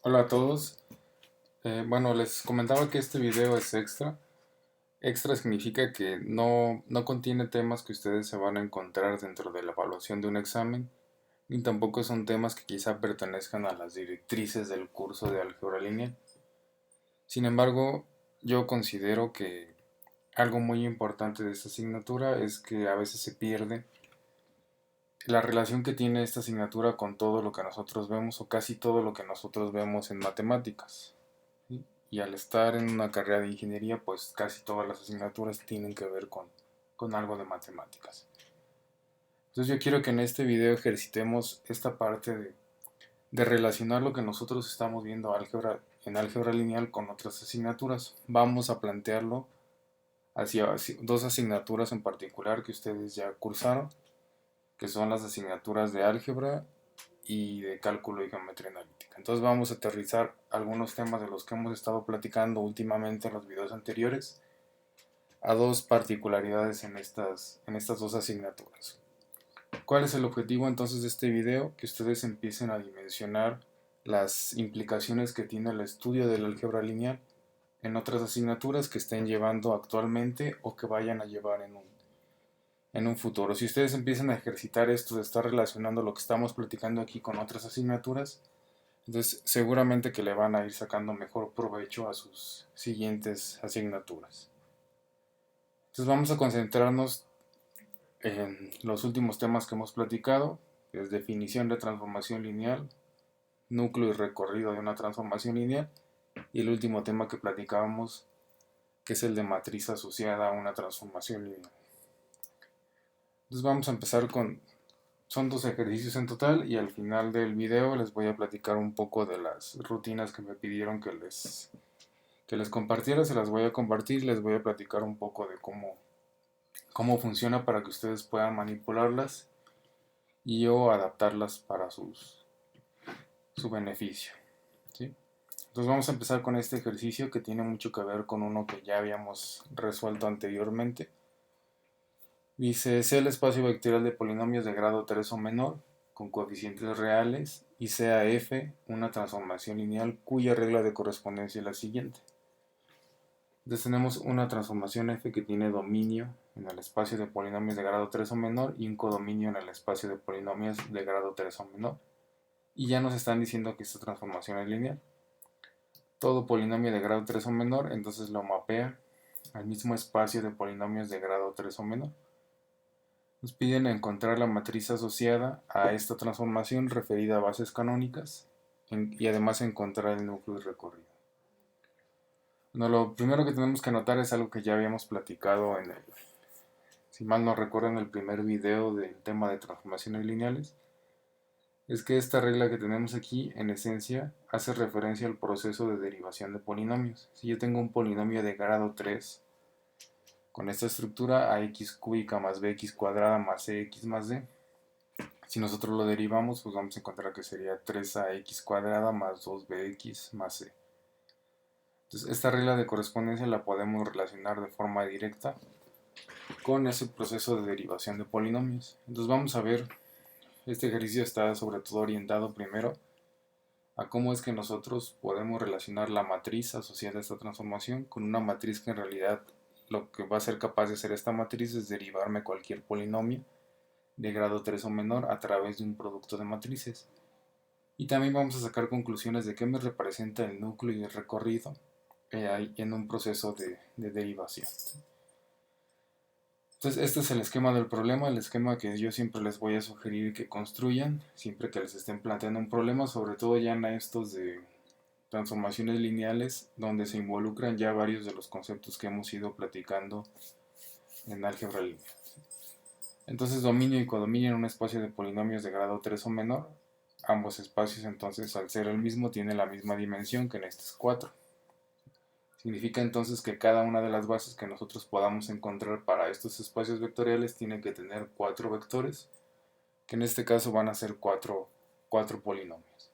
Hola a todos. Bueno, les comentaba que este video es extra. Extra significa que no contiene temas que ustedes se van a encontrar dentro de la evaluación de un examen, ni tampoco son temas que quizá pertenezcan a las directrices del curso de álgebra lineal. Sin embargo, yo considero que algo muy importante de esta asignatura es que a veces se pierde la relación que tiene esta asignatura con todo lo que nosotros vemos o casi todo lo que nosotros vemos en matemáticas. ¿Sí? Y al estar en una carrera de ingeniería, pues casi todas las asignaturas tienen que ver con algo de matemáticas. Entonces yo quiero que en este video ejercitemos esta parte de relacionar lo que nosotros estamos viendo en álgebra lineal con otras asignaturas. Vamos a plantearlo hacia dos asignaturas en particular que ustedes ya cursaron, que son las asignaturas de álgebra y de cálculo y geometría analítica. Entonces vamos a aterrizar algunos temas de los que hemos estado platicando últimamente en los videos anteriores a dos particularidades en estas dos asignaturas. ¿Cuál es el objetivo entonces de este video? Que ustedes empiecen a dimensionar las implicaciones que tiene el estudio del álgebra lineal en otras asignaturas que estén llevando actualmente o que vayan a llevar en un futuro. Si ustedes empiezan a ejercitar esto de estar relacionando lo que estamos platicando aquí con otras asignaturas, entonces seguramente que le van a ir sacando mejor provecho a sus siguientes asignaturas. Entonces vamos a concentrarnos en los últimos temas que hemos platicado, que es definición de transformación lineal, núcleo y recorrido de una transformación lineal, y el último tema que platicábamos, que es el de matriz asociada a una transformación lineal. Entonces vamos a empezar son dos ejercicios en total y al final del video les voy a platicar un poco de las rutinas que me pidieron que les compartiera, se las voy a compartir, les voy a platicar un poco de cómo funciona para que ustedes puedan manipularlas y o adaptarlas para su beneficio. ¿Sí? Entonces vamos a empezar con este ejercicio que tiene mucho que ver con uno que ya habíamos resuelto anteriormente. Dice, sea el espacio vectorial de polinomios de grado 3 o menor, con coeficientes reales, y sea f una transformación lineal cuya regla de correspondencia es la siguiente. Entonces tenemos una transformación f que tiene dominio en el espacio de polinomios de grado 3 o menor y un codominio en el espacio de polinomios de grado 3 o menor. Y ya nos están diciendo que esta transformación es lineal. Todo polinomio de grado 3 o menor, entonces lo mapea al mismo espacio de polinomios de grado 3 o menor. Nos piden encontrar la matriz asociada a esta transformación referida a bases canónicas y además encontrar el núcleo y recorrido. Bueno, lo primero que tenemos que anotar es algo que ya habíamos platicado si mal no recuerdo, en el primer video del tema de transformaciones lineales. Es que esta regla que tenemos aquí, en esencia, hace referencia al proceso de derivación de polinomios. Si yo tengo un polinomio de grado 3 con esta estructura, ax cúbica más bx cuadrada más cx más d, si nosotros lo derivamos, pues vamos a encontrar que sería 3ax cuadrada más 2bx más c. Entonces, esta regla de correspondencia la podemos relacionar de forma directa con ese proceso de derivación de polinomios. Entonces vamos a ver, este ejercicio está sobre todo orientado primero a cómo es que nosotros podemos relacionar la matriz asociada a esta transformación con una matriz que en realidad lo que va a ser capaz de hacer esta matriz es derivarme cualquier polinomio de grado 3 o menor a través de un producto de matrices. Y también vamos a sacar conclusiones de qué me representa el núcleo y el recorrido en un proceso de derivación. Entonces este es el esquema del problema, el esquema que yo siempre les voy a sugerir que construyan, siempre que les estén planteando un problema, sobre todo ya en estos de transformaciones lineales, donde se involucran ya varios de los conceptos que hemos ido platicando en álgebra lineal. Entonces dominio y codominio en un espacio de polinomios de grado 3 o menor, ambos espacios entonces al ser el mismo tienen la misma dimensión que en estos 4. Significa entonces que cada una de las bases que nosotros podamos encontrar para estos espacios vectoriales tiene que tener 4 vectores, que en este caso van a ser 4 polinomios.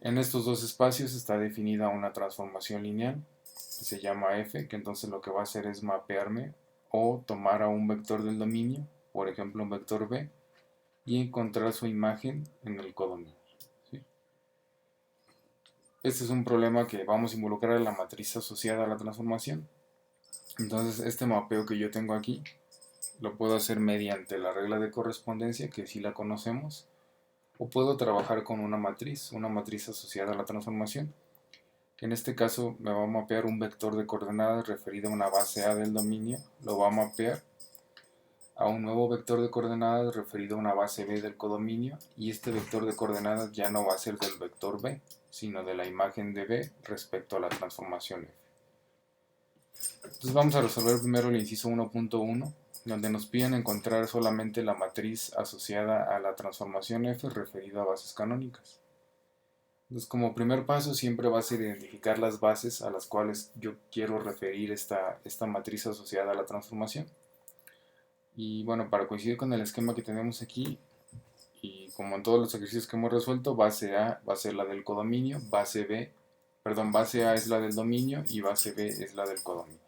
En estos dos espacios está definida una transformación lineal que se llama f, que entonces lo que va a hacer es mapearme o tomar a un vector del dominio, por ejemplo un vector b, y encontrar su imagen en el codominio. ¿Sí? este es un problema que vamos a involucrar a la matriz asociada a la transformación. Entonces este mapeo que yo tengo aquí lo puedo hacer mediante la regla de correspondencia, que sí la conocemos, o puedo trabajar con una matriz asociada a la transformación, que en este caso me va a mapear un vector de coordenadas referido a una base A del dominio, lo va a mapear a un nuevo vector de coordenadas referido a una base B del codominio, y este vector de coordenadas ya no va a ser del vector B, sino de la imagen de B respecto a la transformación F. Entonces vamos a resolver primero el inciso 1.1, donde nos piden encontrar solamente la matriz asociada a la transformación F referida a bases canónicas. Entonces, como primer paso siempre va a ser identificar las bases a las cuales yo quiero referir esta matriz asociada a la transformación. Y bueno, para coincidir con el esquema que tenemos aquí, y como en todos los ejercicios que hemos resuelto, base A va a ser la del codominio, base A es la del dominio y base B es la del codominio.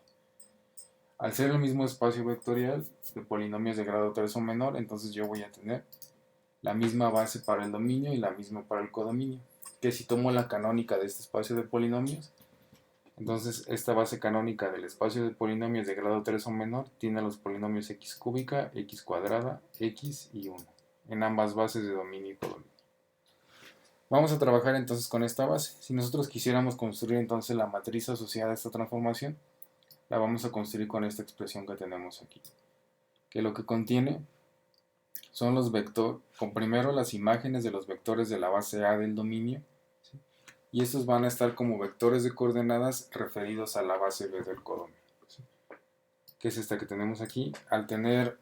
Al ser el mismo espacio vectorial de polinomios de grado 3 o menor, entonces yo voy a tener la misma base para el dominio y la misma para el codominio. Que si tomo la canónica de este espacio de polinomios, entonces esta base canónica del espacio de polinomios de grado 3 o menor tiene los polinomios x cúbica, x cuadrada, x y 1, en ambas bases de dominio y codominio. Vamos a trabajar entonces con esta base. Si nosotros quisiéramos construir entonces la matriz asociada a esta transformación, la vamos a construir con esta expresión que tenemos aquí, que lo que contiene son los vectores, con primero las imágenes de los vectores de la base A del dominio, ¿sí? Y estos van a estar como vectores de coordenadas referidos a la base B del codominio, ¿sí? Que es esta que tenemos aquí. Al tener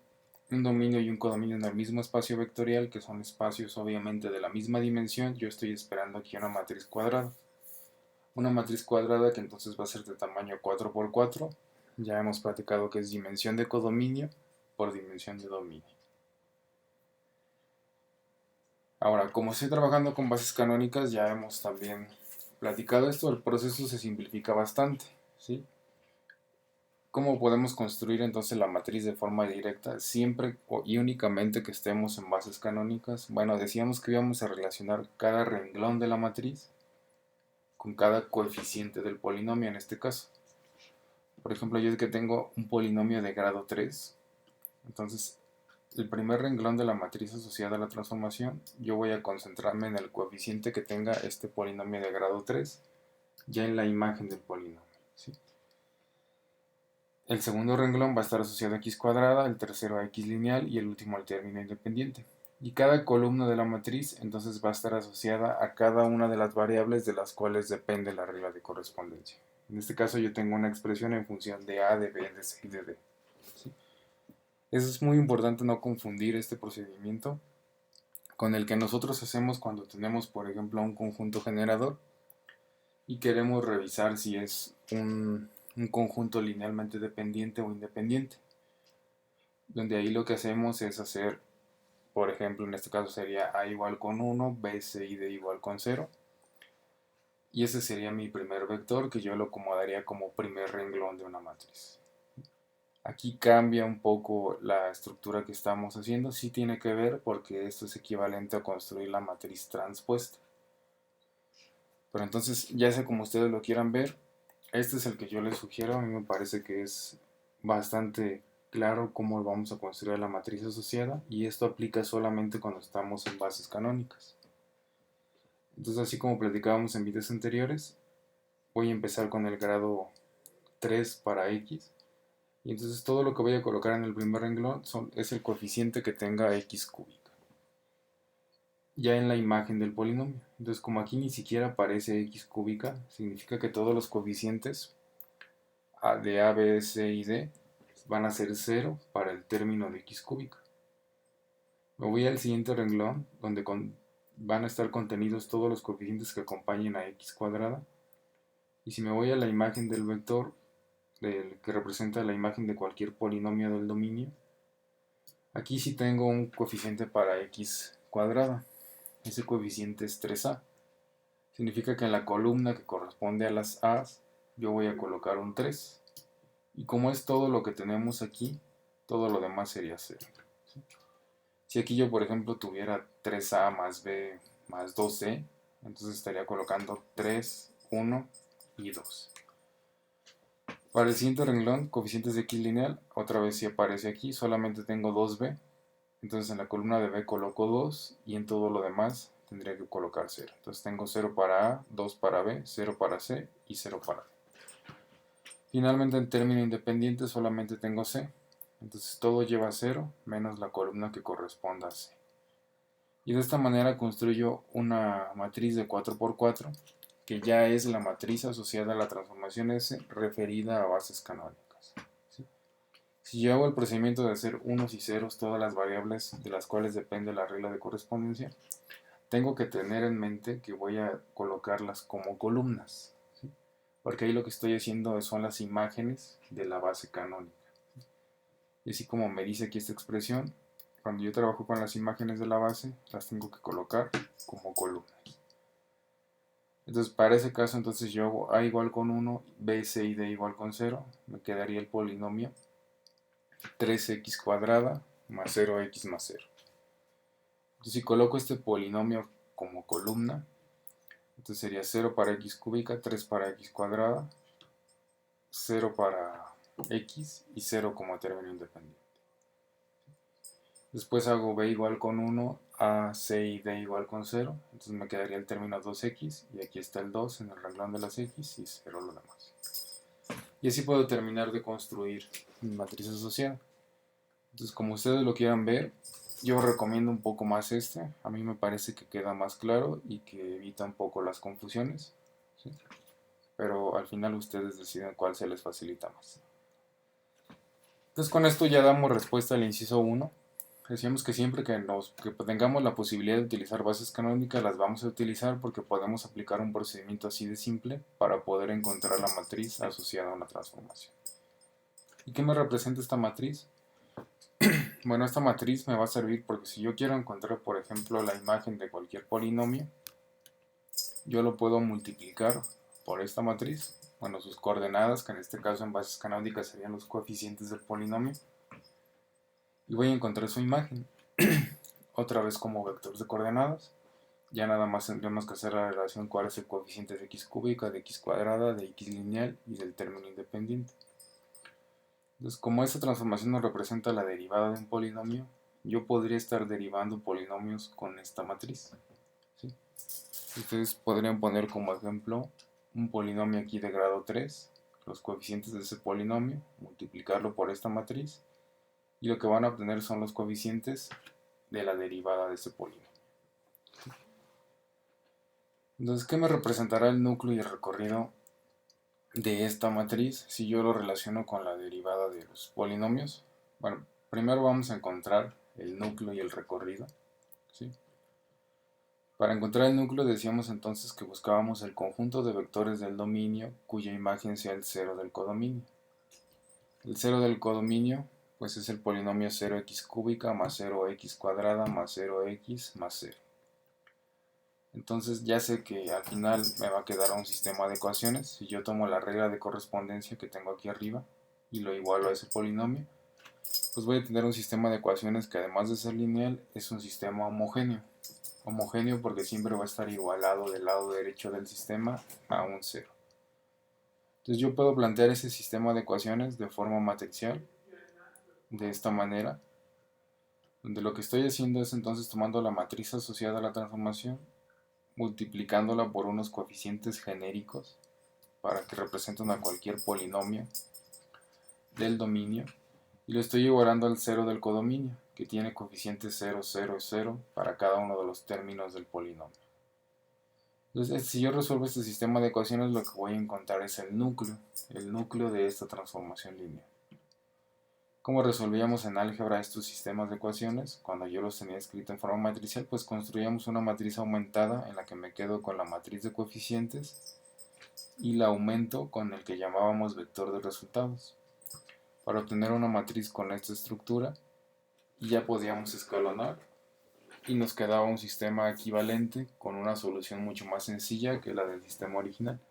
un dominio y un codominio en el mismo espacio vectorial, que son espacios obviamente de la misma dimensión, yo estoy esperando aquí una matriz cuadrada. Una matriz cuadrada que entonces va a ser de tamaño 4×4. Ya hemos platicado que es dimensión de codominio por dimensión de dominio. Ahora, como estoy trabajando con bases canónicas, ya hemos también platicado esto, el proceso se simplifica bastante, ¿sí? ¿Cómo podemos construir entonces la matriz de forma directa siempre y únicamente que estemos en bases canónicas? Bueno, decíamos que íbamos a relacionar cada renglón de la matriz con cada coeficiente del polinomio en este caso. Por ejemplo, yo es que tengo un polinomio de grado 3, entonces el primer renglón de la matriz asociada a la transformación, yo voy a concentrarme en el coeficiente que tenga este polinomio de grado 3, ya en la imagen del polinomio, ¿sí? El segundo renglón va a estar asociado a x cuadrada, el tercero a x lineal y el último al término independiente. Y cada columna de la matriz entonces va a estar asociada a cada una de las variables de las cuales depende la regla de correspondencia. En este caso yo tengo una expresión en función de a, de b, de c y de d, ¿sí? Eso es muy importante, no confundir este procedimiento con el que nosotros hacemos cuando tenemos, por ejemplo, un conjunto generador y queremos revisar si es un conjunto linealmente dependiente o independiente. Donde ahí lo que hacemos es hacer, por ejemplo, en este caso sería a igual con 1, b, c y d igual con 0. Y ese sería mi primer vector, que yo lo acomodaría como primer renglón de una matriz. Aquí cambia un poco la estructura que estamos haciendo, sí tiene que ver porque esto es equivalente a construir la matriz transpuesta. Pero entonces, ya sea como ustedes lo quieran ver, este es el que yo les sugiero. A mí me parece que es bastante claro cómo vamos a construir la matriz asociada, y esto aplica solamente cuando estamos en bases canónicas. Entonces, así como platicábamos en videos anteriores, voy a empezar con el grado 3 para x. Y entonces todo lo que voy a colocar en el primer renglón es el coeficiente que tenga x cúbica, ya en la imagen del polinomio. Entonces, como aquí ni siquiera aparece x cúbica, significa que todos los coeficientes de a, b, c y d van a ser 0 para el término de x cúbica. Me voy al siguiente renglón, donde van a estar contenidos todos los coeficientes que acompañen a x cuadrada. Y si me voy a la imagen del vector, que representa la imagen de cualquier polinomio del dominio, aquí sí tengo un coeficiente para x cuadrada. Ese coeficiente es 3a. Significa que en la columna que corresponde a las a's, yo voy a colocar un 3. Y como es todo lo que tenemos aquí, todo lo demás sería 0. ¿Sí? Si aquí yo, por ejemplo, tuviera 3a más b más 2c, Entonces estaría colocando 3, 1 y 2. Para el siguiente renglón, coeficientes de x lineal, otra vez si aparece aquí, solamente tengo 2b. Entonces en la columna de b coloco 2 y en todo lo demás tendría que colocar 0. Entonces tengo 0 para a, 2 para b, 0 para c y 0 para d. Finalmente en término independiente solamente tengo c. Entonces todo lleva 0 menos la columna que corresponda a c. Y de esta manera construyo una matriz de 4×4 que ya es la matriz asociada a la transformación S referida a bases canónicas. ¿Sí? Si yo hago el procedimiento de hacer unos y ceros todas las variables de las cuales depende la regla de correspondencia, tengo que tener en mente que voy a colocarlas como columnas, ¿sí? Porque ahí lo que estoy haciendo son las imágenes de la base canónica. Y así como me dice aquí esta expresión, cuando yo trabajo con las imágenes de la base, las tengo que colocar como columnas. Entonces, para ese caso, entonces yo hago a igual con 1, b, c y d igual con 0. Me quedaría el polinomio 3x cuadrada más 0x más 0. Entonces, si coloco este polinomio como columna, entonces sería 0 para x cúbica, 3 para x cuadrada, 0 para x y 0 como término independiente. Después hago b igual con 1, a, c y d igual con 0. Entonces me quedaría el término 2x y aquí está el 2 en el renglón de las x y 0 lo demás. Y así puedo terminar de construir mi matriz asociada. Entonces como ustedes lo quieran ver, yo recomiendo un poco más este. A mí me parece que queda más claro y que evita un poco las confusiones, ¿sí? Pero al final ustedes deciden cuál se les facilita más. Entonces con esto ya damos respuesta al inciso 1. Decíamos que siempre que tengamos la posibilidad de utilizar bases canónicas las vamos a utilizar porque podemos aplicar un procedimiento así de simple para poder encontrar la matriz asociada a una transformación. ¿Y qué me representa esta matriz? Bueno, esta matriz me va a servir porque si yo quiero encontrar, por ejemplo, la imagen de cualquier polinomio, yo lo puedo multiplicar por esta matriz, bueno, sus coordenadas, que en este caso en bases canónicas serían los coeficientes del polinomio, y voy a encontrar su imagen, otra vez como vectores de coordenadas. Ya nada más tendremos que hacer la relación cuál es el coeficiente de x cúbica, de x cuadrada, de x lineal y del término independiente. Entonces, como esta transformación nos representa la derivada de un polinomio, yo podría estar derivando polinomios con esta matriz, ¿sí? Ustedes podrían poner como ejemplo un polinomio aquí de grado 3, los coeficientes de ese polinomio, multiplicarlo por esta matriz, y lo que van a obtener son los coeficientes de la derivada de ese polinomio. Entonces, ¿qué me representará el núcleo y el recorrido de esta matriz si yo lo relaciono con la derivada de los polinomios? Bueno, primero vamos a encontrar el núcleo y el recorrido, ¿sí? Para encontrar el núcleo decíamos entonces que buscábamos el conjunto de vectores del dominio cuya imagen sea el cero del codominio. El cero del codominio pues es el polinomio 0x cúbica más 0x cuadrada más 0x más 0. Entonces ya sé que al final me va a quedar un sistema de ecuaciones. Si yo tomo la regla de correspondencia que tengo aquí arriba y lo igualo a ese polinomio, pues voy a tener un sistema de ecuaciones que además de ser lineal es un sistema homogéneo. Homogéneo porque siempre va a estar igualado del lado derecho del sistema a un cero. Entonces yo puedo plantear ese sistema de ecuaciones de forma matricial de esta manera, donde lo que estoy haciendo es entonces tomando la matriz asociada a la transformación, multiplicándola por unos coeficientes genéricos para que representen a cualquier polinomio del dominio, y lo estoy igualando al cero del codominio, que tiene coeficientes 0, 0 y 0 para cada uno de los términos del polinomio. Entonces, si yo resuelvo este sistema de ecuaciones, lo que voy a encontrar es el núcleo de esta transformación lineal. ¿Cómo resolvíamos en álgebra estos sistemas de ecuaciones? Cuando yo los tenía escrito en forma matricial, pues construíamos una matriz aumentada en la que me quedo con la matriz de coeficientes y la aumento con el que llamábamos vector de resultados, para obtener una matriz con esta estructura, y ya podíamos escalonar y nos quedaba un sistema equivalente con una solución mucho más sencilla que la del sistema original.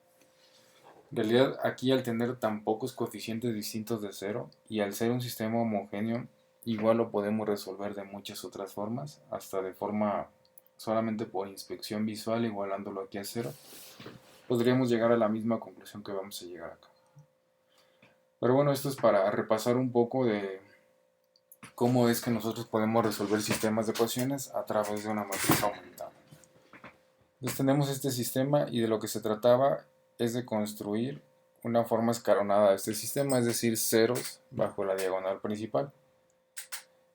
En realidad aquí al tener tan pocos coeficientes distintos de cero y al ser un sistema homogéneo, igual lo podemos resolver de muchas otras formas, hasta de forma solamente por inspección visual, igualándolo aquí a cero, podríamos llegar a la misma conclusión que vamos a llegar acá. Pero bueno, esto es para repasar un poco de cómo es que nosotros podemos resolver sistemas de ecuaciones a través de una matriz aumentada. Entonces tenemos este sistema y de lo que se trataba es de construir una forma escalonada de este sistema, es decir, ceros bajo la diagonal principal.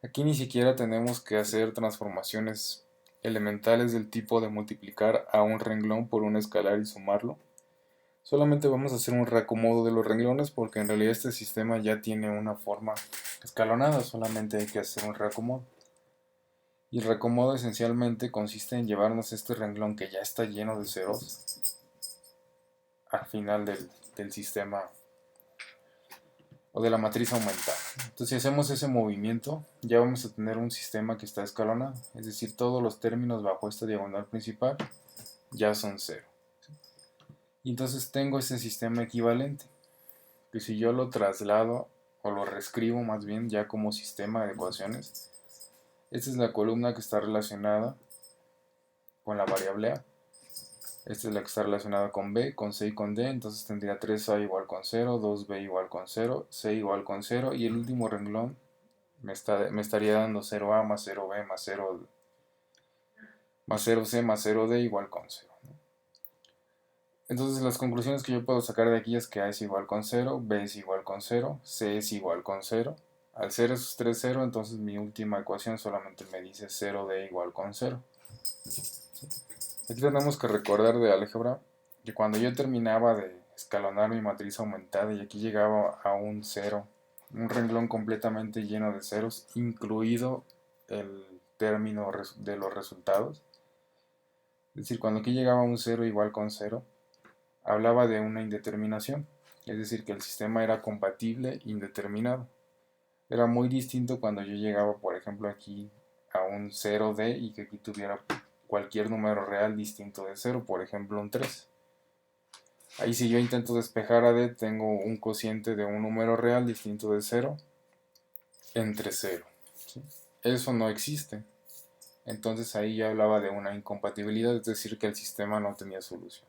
Aquí ni siquiera tenemos que hacer transformaciones elementales del tipo de multiplicar a un renglón por un escalar y sumarlo. Solamente vamos a hacer un reacomodo de los renglones porque en realidad este sistema ya tiene una forma escalonada, solamente hay que hacer un reacomodo. Y el reacomodo esencialmente consiste en llevarnos este renglón que ya está lleno de ceros al final del sistema o de la matriz aumentada. Entonces si hacemos ese movimiento ya vamos a tener un sistema que está escalonado, es decir, todos los términos bajo esta diagonal principal ya son cero. Y entonces tengo ese sistema equivalente, que si yo lo traslado o lo reescribo más bien ya como sistema de ecuaciones, esta es la columna que está relacionada con la variable a. Esta es la que está relacionada con b, con c y con d, entonces tendría 3a igual con 0, 2b igual con 0, c igual con 0 y el último renglón me estaría dando 0a más 0b más 0c más 0d igual con 0. Entonces las conclusiones que yo puedo sacar de aquí es que a es igual con 0, b es igual con 0, c es igual con 0. Al ser esos 3 0, entonces mi última ecuación solamente me dice 0d igual con 0. Aquí tenemos que recordar de álgebra que cuando yo terminaba de escalonar mi matriz aumentada y aquí llegaba a un 0, un renglón completamente lleno de ceros, incluido el término de los resultados, es decir, cuando aquí llegaba a un 0 igual con 0, hablaba de una indeterminación, es decir, que el sistema era compatible indeterminado. Era muy distinto cuando yo llegaba, por ejemplo, aquí a un 0D y que aquí tuviera cualquier número real distinto de 0, por ejemplo un 3. Ahí si yo intento despejar a D, tengo un cociente de un número real distinto de 0 entre 0. ¿Sí? Eso no existe. Entonces ahí ya hablaba de una incompatibilidad, es decir, que el sistema no tenía solución.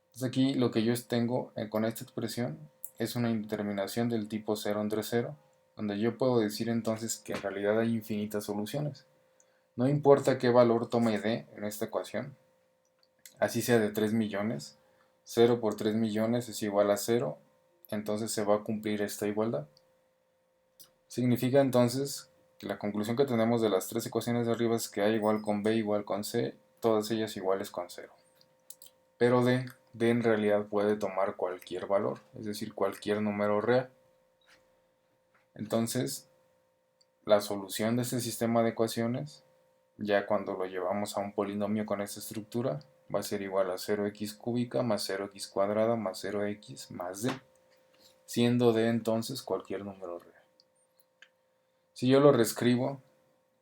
Entonces aquí lo que yo tengo con esta expresión es una indeterminación del tipo 0 entre 0, donde yo puedo decir entonces que en realidad hay infinitas soluciones. No importa qué valor tome D en esta ecuación, así sea de 3 millones, 0 por 3 millones es igual a 0, entonces se va a cumplir esta igualdad. Significa entonces que la conclusión que tenemos de las tres ecuaciones de arriba es que A igual con B igual con C, todas ellas iguales con 0. Pero D en realidad puede tomar cualquier valor, es decir, cualquier número real. Entonces, la solución de este sistema de ecuaciones, ya cuando lo llevamos a un polinomio con esta estructura, va a ser igual a 0x cúbica más 0x cuadrada más 0x más d, siendo d entonces cualquier número real. Si yo lo reescribo,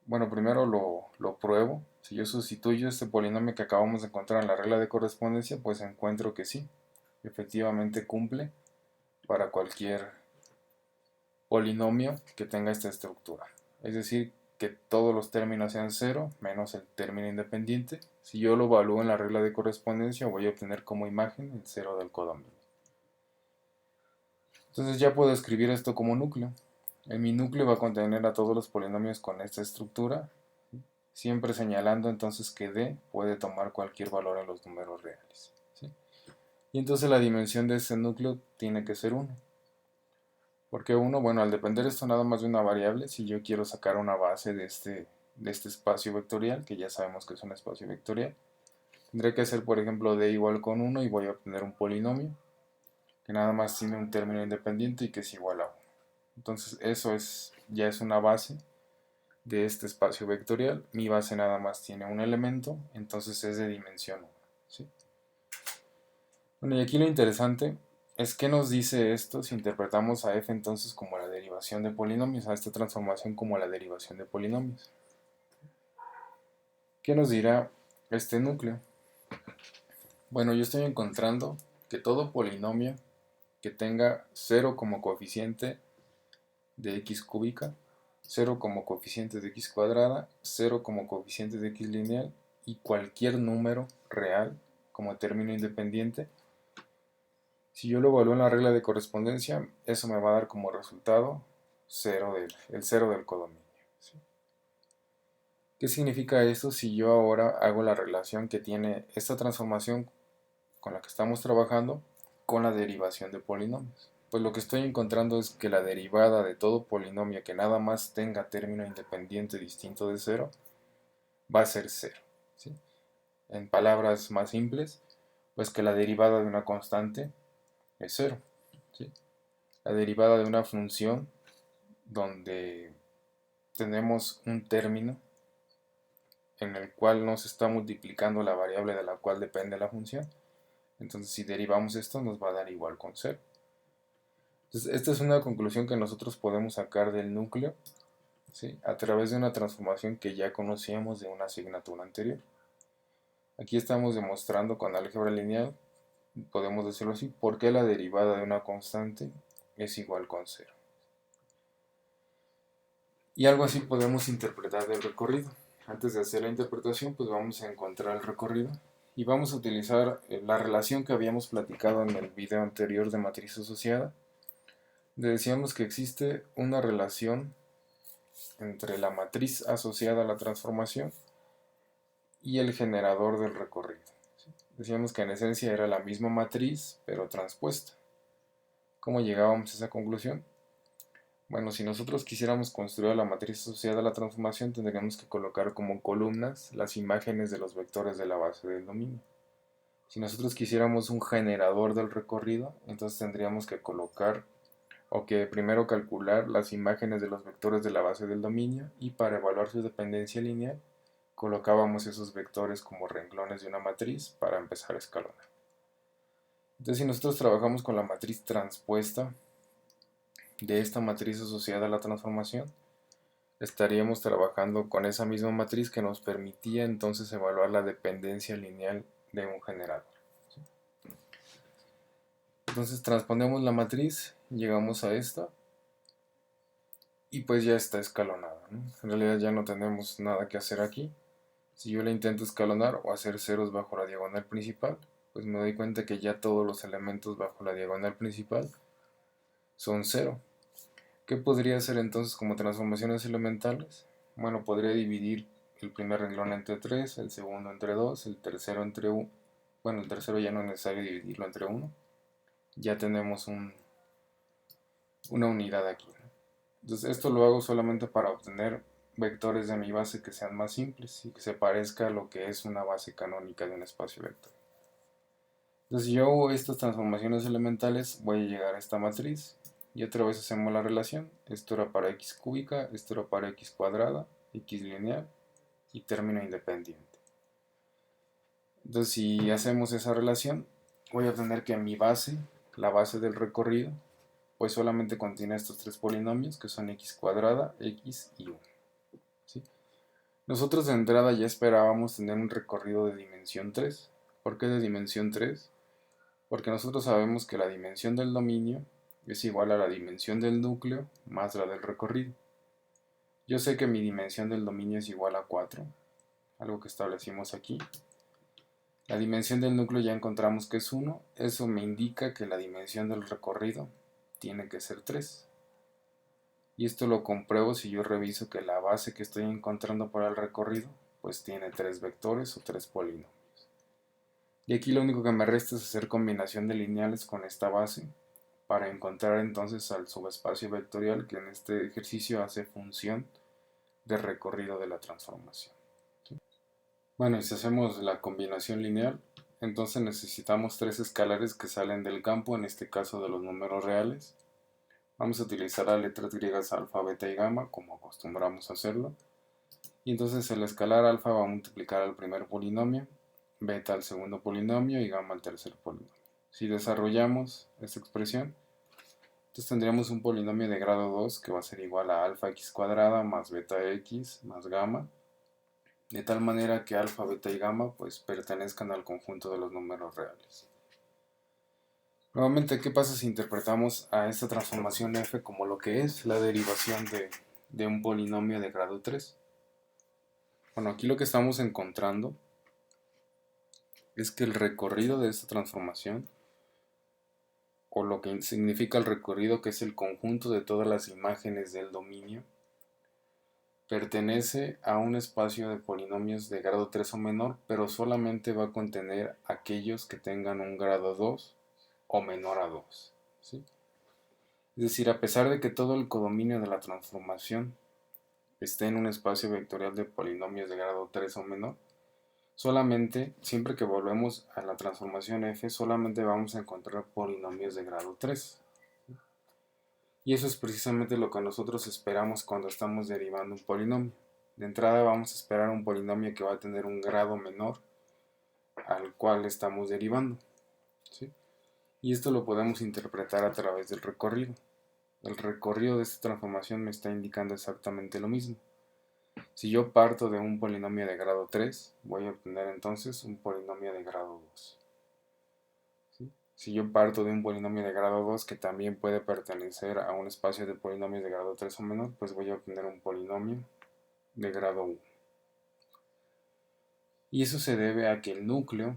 bueno, primero lo pruebo. Si yo sustituyo este polinomio que acabamos de encontrar en la regla de correspondencia, pues encuentro que sí, efectivamente cumple para cualquier polinomio que tenga esta estructura. Es decir, que todos los términos sean 0 menos el término independiente. Si yo lo evalúo en la regla de correspondencia, voy a obtener como imagen el 0 del codominio. Entonces ya puedo escribir esto como núcleo. En mi núcleo va a contener a todos los polinomios con esta estructura, siempre señalando entonces que D puede tomar cualquier valor en los números reales. ¿Sí? Y entonces la dimensión de ese núcleo tiene que ser 1. Porque 1, bueno, al depender esto nada más de una variable, si yo quiero sacar una base de este espacio vectorial, que ya sabemos que es un espacio vectorial, tendré que hacer, por ejemplo, D igual con 1 y voy a obtener un polinomio que nada más tiene un término independiente y que es igual a 1. Entonces eso ya es una base de este espacio vectorial. Mi base nada más tiene un elemento, entonces es de dimensión 1. ¿Sí? Bueno, y aquí lo interesante es que nos dice esto si interpretamos a f entonces como la derivación de polinomios, a esta transformación como la derivación de polinomios. ¿Qué nos dirá este núcleo? Bueno, yo estoy encontrando que todo polinomio que tenga 0 como coeficiente de x cúbica 0 como coeficiente de x cuadrada, 0 como coeficiente de x lineal y cualquier número real como término independiente. Si yo lo evalúo en la regla de correspondencia, eso me va a dar como resultado el 0 del codominio. ¿Sí? ¿Qué significa esto si yo ahora hago la relación que tiene esta transformación con la que estamos trabajando con la derivación de polinomios? Pues lo que estoy encontrando es que la derivada de todo polinomio que nada más tenga término independiente distinto de 0 va a ser 0. ¿Sí? En palabras más simples, pues que la derivada de una constante es 0. ¿Sí? La derivada de una función donde tenemos un término en el cual no se está multiplicando la variable de la cual depende la función. Entonces si derivamos esto nos va a dar igual con 0. Entonces esta es una conclusión que nosotros podemos sacar del núcleo, ¿sí? A través de una transformación que ya conocíamos de una asignatura anterior. Aquí estamos demostrando con álgebra lineal, podemos decirlo así, por qué la derivada de una constante es igual con 0. Y algo así podemos interpretar del recorrido. Antes de hacer la interpretación, pues vamos a encontrar el recorrido y vamos a utilizar la relación que habíamos platicado en el video anterior de matriz asociada. Decíamos que existe una relación entre la matriz asociada a la transformación y el generador del recorrido. Decíamos que en esencia era la misma matriz, pero transpuesta. ¿Cómo llegábamos a esa conclusión? Bueno, si nosotros quisiéramos construir la matriz asociada a la transformación, tendríamos que colocar como columnas las imágenes de los vectores de la base del dominio. Si nosotros quisiéramos un generador del recorrido, entonces tendríamos que colocar o que primero calcular las imágenes de los vectores de la base del dominio y para evaluar su dependencia lineal colocábamos esos vectores como renglones de una matriz para empezar a escalonar. Entonces si nosotros trabajamos con la matriz transpuesta de esta matriz asociada a la transformación, estaríamos trabajando con esa misma matriz que nos permitía entonces evaluar la dependencia lineal de un generador. Entonces transponemos la matriz, llegamos a esta y pues ya está escalonada, ¿no? En realidad ya no tenemos nada que hacer aquí. Si yo la intento escalonar o hacer ceros bajo la diagonal principal, pues me doy cuenta que ya todos los elementos bajo la diagonal principal son 0. ¿Qué podría hacer entonces como transformaciones elementales? Bueno, podría dividir el primer renglón entre 3, el segundo entre 2, el tercero entre 1. Bueno, el tercero ya no es necesario dividirlo entre 1. Ya tenemos una unidad aquí, ¿no? Entonces esto lo hago solamente para obtener vectores de mi base que sean más simples y que se parezca a lo que es una base canónica de un espacio vector. Entonces si yo hago estas transformaciones elementales, voy a llegar a esta matriz y otra vez hacemos la relación. Esto era para x cúbica, esto era para x cuadrada, x lineal y término independiente. Entonces si hacemos esa relación, voy a obtener que mi base, la base del recorrido, pues solamente contiene estos tres polinomios que son x cuadrada, x y 1. ¿Sí? Nosotros de entrada ya esperábamos tener un recorrido de dimensión 3. ¿Por qué de dimensión 3? Porque nosotros sabemos que la dimensión del dominio es igual a la dimensión del núcleo más la del recorrido. Yo sé que mi dimensión del dominio es igual a 4, algo que establecimos aquí. La dimensión del núcleo ya encontramos que es 1, eso me indica que la dimensión del recorrido tiene que ser 3. Y esto lo compruebo si yo reviso que la base que estoy encontrando para el recorrido pues tiene 3 vectores o 3 polinomios. Y aquí lo único que me resta es hacer combinación de lineales con esta base para encontrar entonces al subespacio vectorial que en este ejercicio hace función de recorrido de la transformación. ¿Sí? Bueno, y si hacemos la combinación lineal, entonces necesitamos tres escalares que salen del campo, en este caso de los números reales. Vamos a utilizar las letras griegas alfa, beta y gamma, como acostumbramos a hacerlo. Y entonces el escalar alfa va a multiplicar al primer polinomio, beta al segundo polinomio y gamma al tercer polinomio. Si desarrollamos esta expresión, entonces tendríamos un polinomio de grado 2 que va a ser igual a alfa x cuadrada más beta x más gamma, de tal manera que alfa, beta y gamma pues pertenezcan al conjunto de los números reales. Nuevamente, ¿qué pasa si interpretamos a esta transformación f como lo que es la derivación de un polinomio de grado 3. Bueno, aquí lo que estamos encontrando es que el recorrido de esta transformación, o lo que significa el recorrido, que es el conjunto de todas las imágenes del dominio, pertenece a un espacio de polinomios de grado 3 o menor, pero solamente va a contener aquellos que tengan un grado 2 o menor a 2, ¿sí? Es decir, a pesar de que todo el codominio de la transformación esté en un espacio vectorial de polinomios de grado 3 o menor, solamente, siempre que volvemos a la transformación f, solamente vamos a encontrar polinomios de grado 3. Y eso es precisamente lo que nosotros esperamos cuando estamos derivando un polinomio. De entrada vamos a esperar un polinomio que va a tener un grado menor al cual estamos derivando, ¿sí? Y esto lo podemos interpretar a través del recorrido. El recorrido de esta transformación me está indicando exactamente lo mismo. Si yo parto de un polinomio de grado 3, voy a obtener entonces un polinomio de grado 2. ¿Sí? Si yo parto de un polinomio de grado 2 que también puede pertenecer a un espacio de polinomios de grado 3 o menor, pues voy a obtener un polinomio de grado 1. Y eso se debe a que el núcleo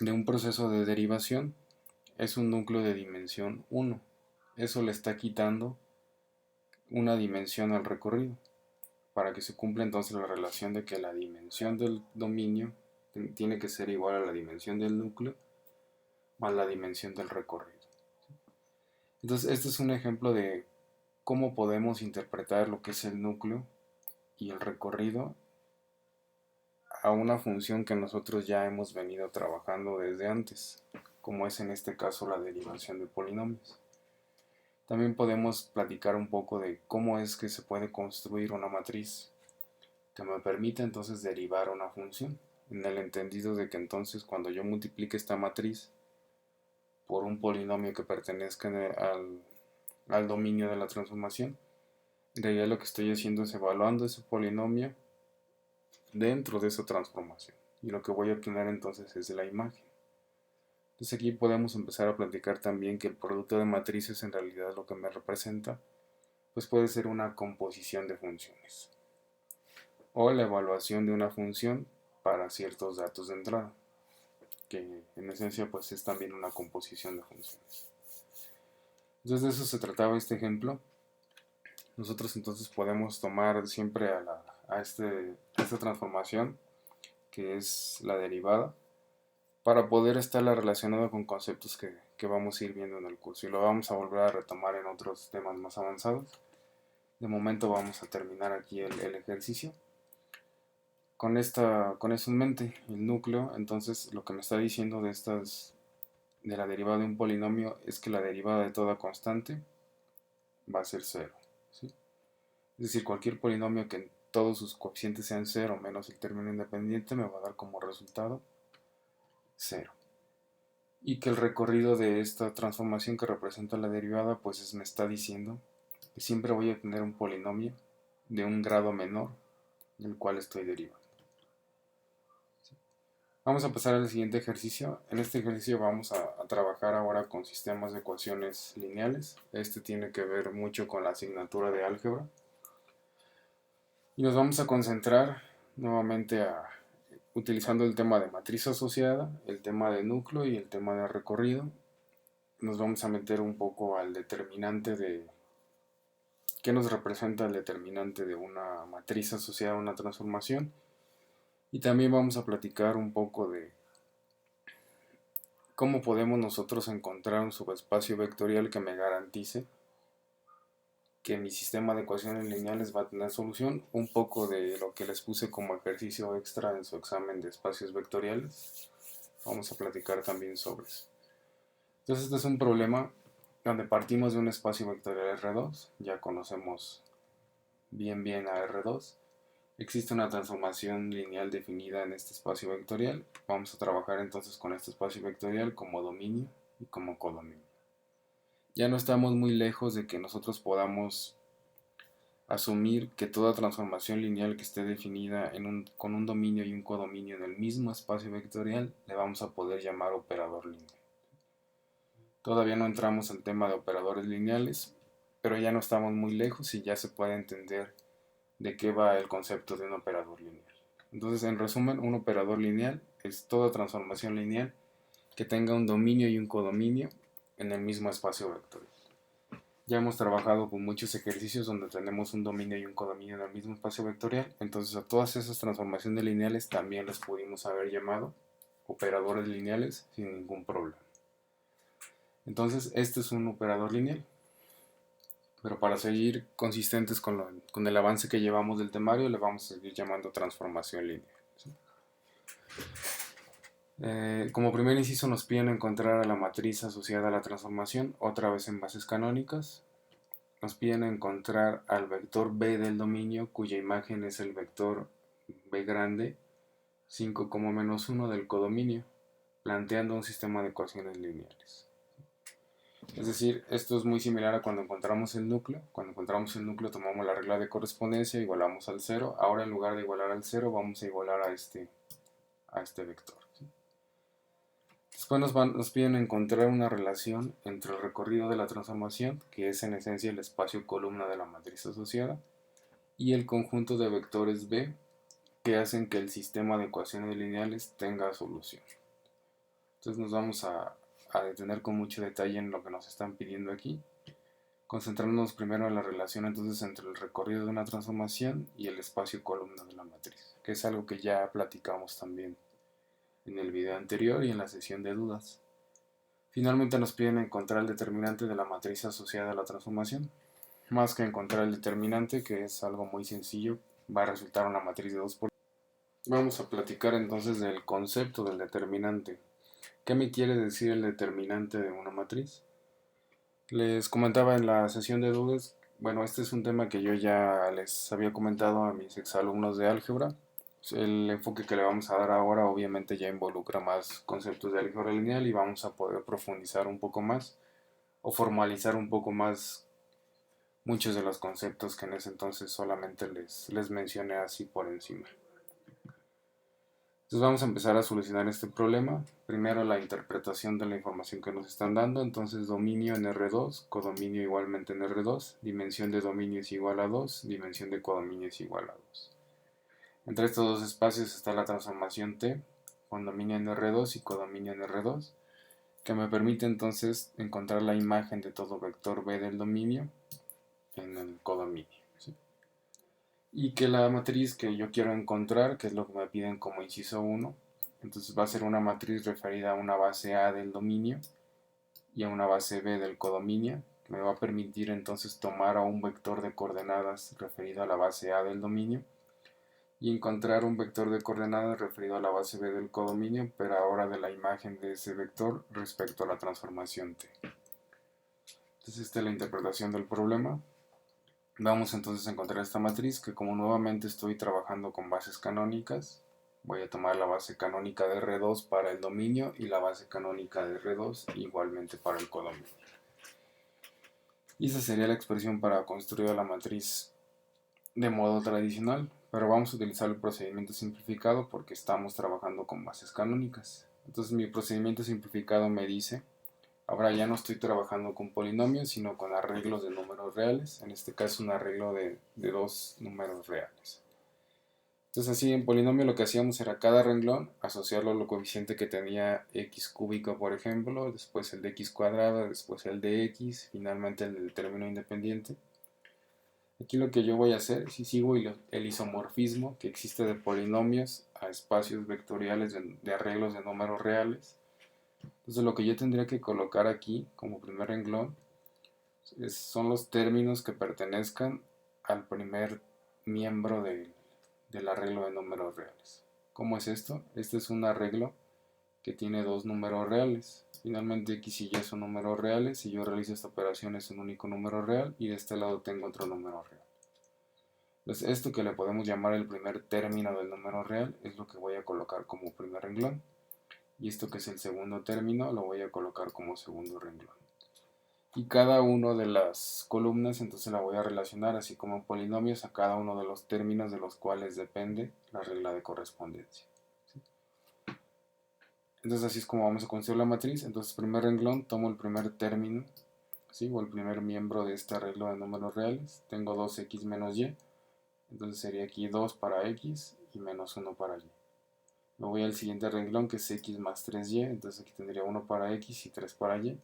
de un proceso de derivación es un núcleo de dimensión 1. Eso le está quitando una dimensión al recorrido, para que se cumpla entonces la relación de que la dimensión del dominio tiene que ser igual a la dimensión del núcleo más la dimensión del recorrido. Entonces este es un ejemplo de cómo podemos interpretar lo que es el núcleo y el recorrido a una función que nosotros ya hemos venido trabajando desde antes, como es en este caso la derivación de polinomios. También podemos platicar un poco de cómo es que se puede construir una matriz que me permite entonces derivar una función, en el entendido de que entonces cuando yo multiplique esta matriz por un polinomio que pertenezca al dominio de la transformación, en realidad lo que estoy haciendo es evaluando ese polinomio dentro de esa transformación, y lo que voy a obtener entonces es la imagen. Entonces aquí podemos empezar a platicar también que el producto de matrices en realidad lo que me representa pues puede ser una composición de funciones o la evaluación de una función para ciertos datos de entrada, que en esencia pues es también una composición de funciones. Entonces de eso se trataba este ejemplo. Nosotros entonces podemos tomar siempre a esta transformación, que es la derivada, para poder estarla relacionada con conceptos que vamos a ir viendo en el curso, y lo vamos a volver a retomar en otros temas más avanzados. De momento vamos a terminar aquí el ejercicio. Con eso en mente, el núcleo, entonces lo que me está diciendo de la derivada de un polinomio es que la derivada de toda constante va a ser 0, ¿sí? Es decir, cualquier polinomio que todos sus coeficientes sean 0 menos el término independiente me va a dar como resultado 0. Y que el recorrido de esta transformación que representa la derivada pues me está diciendo que siempre voy a tener un polinomio de un grado menor del cual estoy derivando. Vamos a pasar al siguiente ejercicio. En este ejercicio vamos a trabajar ahora con sistemas de ecuaciones lineales. Este tiene que ver mucho con la asignatura de álgebra. Y nos vamos a concentrar nuevamente utilizando el tema de matriz asociada, el tema de núcleo y el tema de recorrido. Nos vamos a meter un poco al determinante de qué nos representa el determinante de una matriz asociada a una transformación. Y también vamos a platicar un poco de cómo podemos nosotros encontrar un subespacio vectorial que me garantice que mi sistema de ecuaciones lineales va a tener solución. Un poco de lo que les puse como ejercicio extra en su examen de espacios vectoriales. Vamos a platicar también sobre eso. Entonces este es un problema donde partimos de un espacio vectorial R2. Ya conocemos bien a R2. Existe una transformación lineal definida en este espacio vectorial. Vamos a trabajar entonces con este espacio vectorial como dominio y como codominio. Ya no estamos muy lejos de que nosotros podamos asumir que toda transformación lineal que esté definida con un dominio y un codominio en el mismo espacio vectorial le vamos a poder llamar operador lineal. Todavía no entramos al tema de operadores lineales, pero ya no estamos muy lejos y ya se puede entender de qué va el concepto de un operador lineal. Entonces, en resumen, un operador lineal es toda transformación lineal que tenga un dominio y un codominio en el mismo espacio vectorial. Ya hemos trabajado con muchos ejercicios donde tenemos un dominio y un codominio en el mismo espacio vectorial, entonces a todas esas transformaciones lineales también les pudimos haber llamado operadores lineales sin ningún problema. Entonces este es un operador lineal, pero para seguir consistentes con el avance que llevamos del temario le vamos a seguir llamando transformación lineal, ¿sí? Como primer inciso nos piden encontrar a la matriz asociada a la transformación, otra vez en bases canónicas. Nos piden encontrar al vector B del dominio, cuya imagen es el vector B grande 5, -1 del codominio, planteando un sistema de ecuaciones lineales. Es decir, esto es muy similar a cuando encontramos el núcleo. Cuando encontramos el núcleo tomamos la regla de correspondencia, igualamos al 0. Ahora en lugar de igualar al 0 vamos a igualar a este vector, ¿sí? Después nos piden encontrar una relación entre el recorrido de la transformación, que es en esencia el espacio columna de la matriz asociada, y el conjunto de vectores B que hacen que el sistema de ecuaciones lineales tenga solución. Entonces nos vamos a detener con mucho detalle en lo que nos están pidiendo aquí, concentrándonos primero en la relación entonces entre el recorrido de una transformación y el espacio columna de la matriz, que es algo que ya platicamos también en el video anterior y en la sesión de dudas. Finalmente nos piden encontrar el determinante de la matriz asociada a la transformación. Más que encontrar el determinante, que es algo muy sencillo, va a resultar una matriz de 2 por... Vamos a platicar entonces del concepto del determinante. ¿Qué me quiere decir el determinante de una matriz? Les comentaba en la sesión de dudas, bueno, este es un tema que yo ya les había comentado a mis exalumnos de álgebra. El enfoque que le vamos a dar ahora obviamente ya involucra más conceptos de álgebra lineal y vamos a poder profundizar un poco más o formalizar un poco más muchos de los conceptos que en ese entonces solamente les mencioné así por encima. Entonces vamos a empezar a solucionar este problema. Primero la interpretación de la información que nos están dando. Entonces dominio en R2, codominio igualmente en R2, dimensión de dominio es igual a 2, dimensión de codominio es igual a 2. Entre estos dos espacios está la transformación T, con dominio en R2 y codominio en R2, que me permite entonces encontrar la imagen de todo vector B del dominio en el codominio, ¿sí? Y que la matriz que yo quiero encontrar, que es lo que me piden como inciso 1, entonces va a ser una matriz referida a una base A del dominio y a una base B del codominio, que me va a permitir entonces tomar a un vector de coordenadas referido a la base A del dominio y encontrar un vector de coordenadas referido a la base B del codominio, pero ahora de la imagen de ese vector respecto a la transformación T. Entonces esta es la interpretación del problema. Vamos entonces a encontrar esta matriz que, como nuevamente estoy trabajando con bases canónicas, voy a tomar la base canónica de R2 para el dominio y la base canónica de R2 igualmente para el codominio. Y esa sería la expresión para construir la matriz de modo tradicional, pero vamos a utilizar el procedimiento simplificado porque estamos trabajando con bases canónicas. Entonces mi procedimiento simplificado me dice: ahora ya no estoy trabajando con polinomios, sino con arreglos de números reales. En este caso un arreglo de dos números reales. Entonces así en polinomio lo que hacíamos era cada renglón asociarlo al coeficiente que tenía x cúbico, por ejemplo, después el de x cuadrado, después el de x, finalmente el del término independiente. Aquí lo que yo voy a hacer, si sigo el isomorfismo que existe de polinomios a espacios vectoriales de arreglos de números reales. Entonces lo que yo tendría que colocar aquí como primer renglón son los términos que pertenezcan al primer miembro del arreglo de números reales. ¿Cómo es esto? Este es un arreglo que tiene dos números reales. Finalmente x y y son números reales. Si yo realizo esta operación es un único número real y de este lado tengo otro número real. Entonces esto que le podemos llamar el primer término del número real es lo que voy a colocar como primer renglón. Y esto que es el segundo término lo voy a colocar como segundo renglón. Y cada una de las columnas entonces la voy a relacionar así como en polinomios a cada uno de los términos de los cuales depende la regla de correspondencia, ¿sí? Entonces así es como vamos a construir la matriz. Entonces primer renglón tomo el primer término, ¿sí? O el primer miembro de este arreglo de números reales. Tengo 2x menos y, entonces sería aquí 2 para x y menos 1 para y. Me voy al siguiente renglón, que es x más 3y, entonces aquí tendría 1 para x y 3 para y.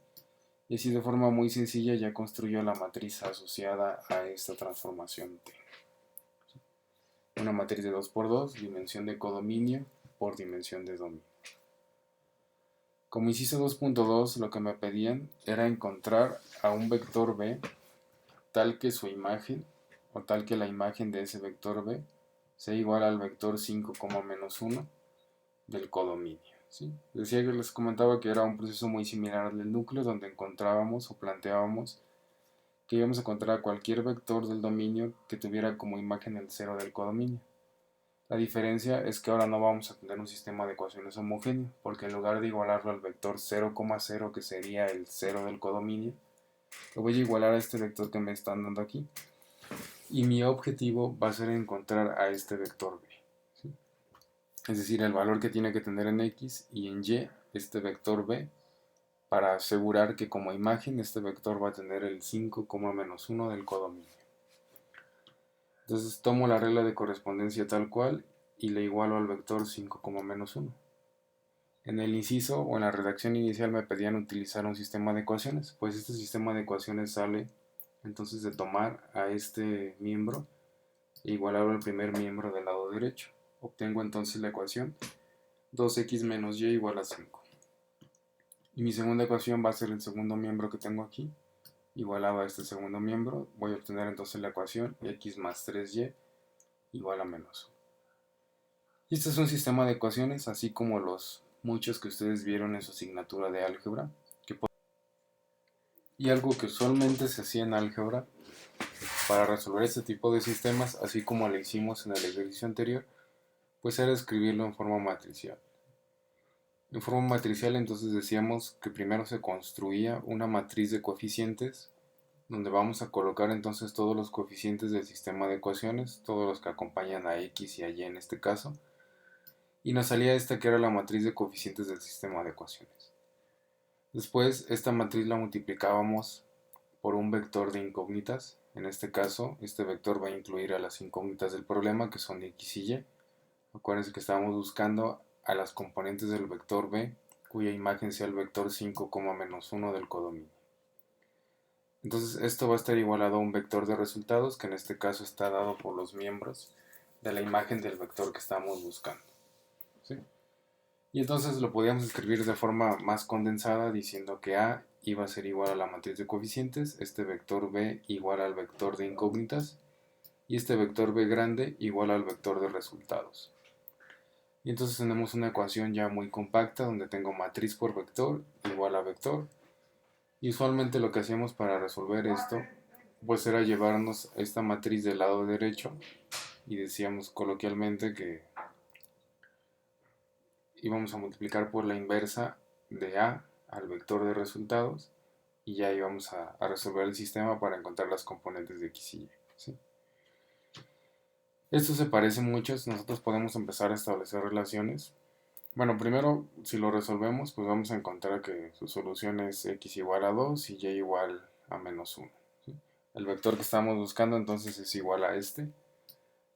Y así de forma muy sencilla ya construyo la matriz asociada a esta transformación T. Una matriz de 2 por 2, dimensión de codominio por dimensión de dominio. Como inciso 2.2, lo que me pedían era encontrar a un vector B tal que su imagen, o tal que la imagen de ese vector B sea igual al vector 5, menos 1 del codominio. ¿Sí? Decía que les comentaba que era un proceso muy similar al del núcleo, donde encontrábamos o planteábamos que íbamos a encontrar cualquier vector del dominio que tuviera como imagen el 0 del codominio. La diferencia es que ahora no vamos a tener un sistema de ecuaciones homogéneo, porque en lugar de igualarlo al vector 0,0, que sería el 0 del codominio, lo voy a igualar a este vector que me están dando aquí. Y mi objetivo va a ser encontrar a este vector B. ¿Sí? Es decir, el valor que tiene que tener en X y en Y este vector B, para asegurar que como imagen este vector va a tener el 5, menos 1 del codominio. Entonces tomo la regla de correspondencia tal cual y le igualo al vector 5, menos 1. En el inciso o en la redacción inicial me pedían utilizar un sistema de ecuaciones, pues este sistema de ecuaciones sale entonces de tomar a este miembro e igualarlo al primer miembro del lado derecho. Obtengo entonces la ecuación 2x menos y igual a 5. Y mi segunda ecuación va a ser el segundo miembro que tengo aquí, igualado a este segundo miembro. Voy a obtener entonces la ecuación x más 3y igual a menos 1. Y este es un sistema de ecuaciones, así como los muchos que ustedes vieron en su asignatura de álgebra. Y algo que usualmente se hacía en álgebra para resolver este tipo de sistemas, así como lo hicimos en el ejercicio anterior, pues era escribirlo en forma matricial. En forma matricial entonces decíamos que primero se construía una matriz de coeficientes, donde vamos a colocar entonces todos los coeficientes del sistema de ecuaciones, todos los que acompañan a x y a y en este caso, y nos salía esta que era la matriz de coeficientes del sistema de ecuaciones. Después esta matriz la multiplicábamos por un vector de incógnitas. En este caso, este vector va a incluir a las incógnitas del problema, que son x y y. Acuérdense que estábamos buscando a las componentes del vector b, cuya imagen sea el vector 5, menos 1 del codominio. Entonces esto va a estar igualado a un vector de resultados, que en este caso está dado por los miembros de la imagen del vector que estamos buscando. ¿Sí? Y entonces lo podíamos escribir de forma más condensada, diciendo que A iba a ser igual a la matriz de coeficientes, este vector B igual al vector de incógnitas, y este vector B grande igual al vector de resultados. Y entonces tenemos una ecuación ya muy compacta, donde tengo matriz por vector igual a vector. Y usualmente lo que hacíamos para resolver esto, pues era llevarnos esta matriz del lado derecho, y decíamos coloquialmente que íbamos a multiplicar por la inversa de A al vector de resultados, y ya íbamos a resolver el sistema para encontrar las componentes de x y y. ¿Sí? Esto se parece mucho, nosotros podemos empezar a establecer relaciones. Bueno, primero, si lo resolvemos, pues vamos a encontrar que su solución es x igual a 2 y y igual a menos 1. ¿Sí? El vector que estamos buscando entonces es igual a este.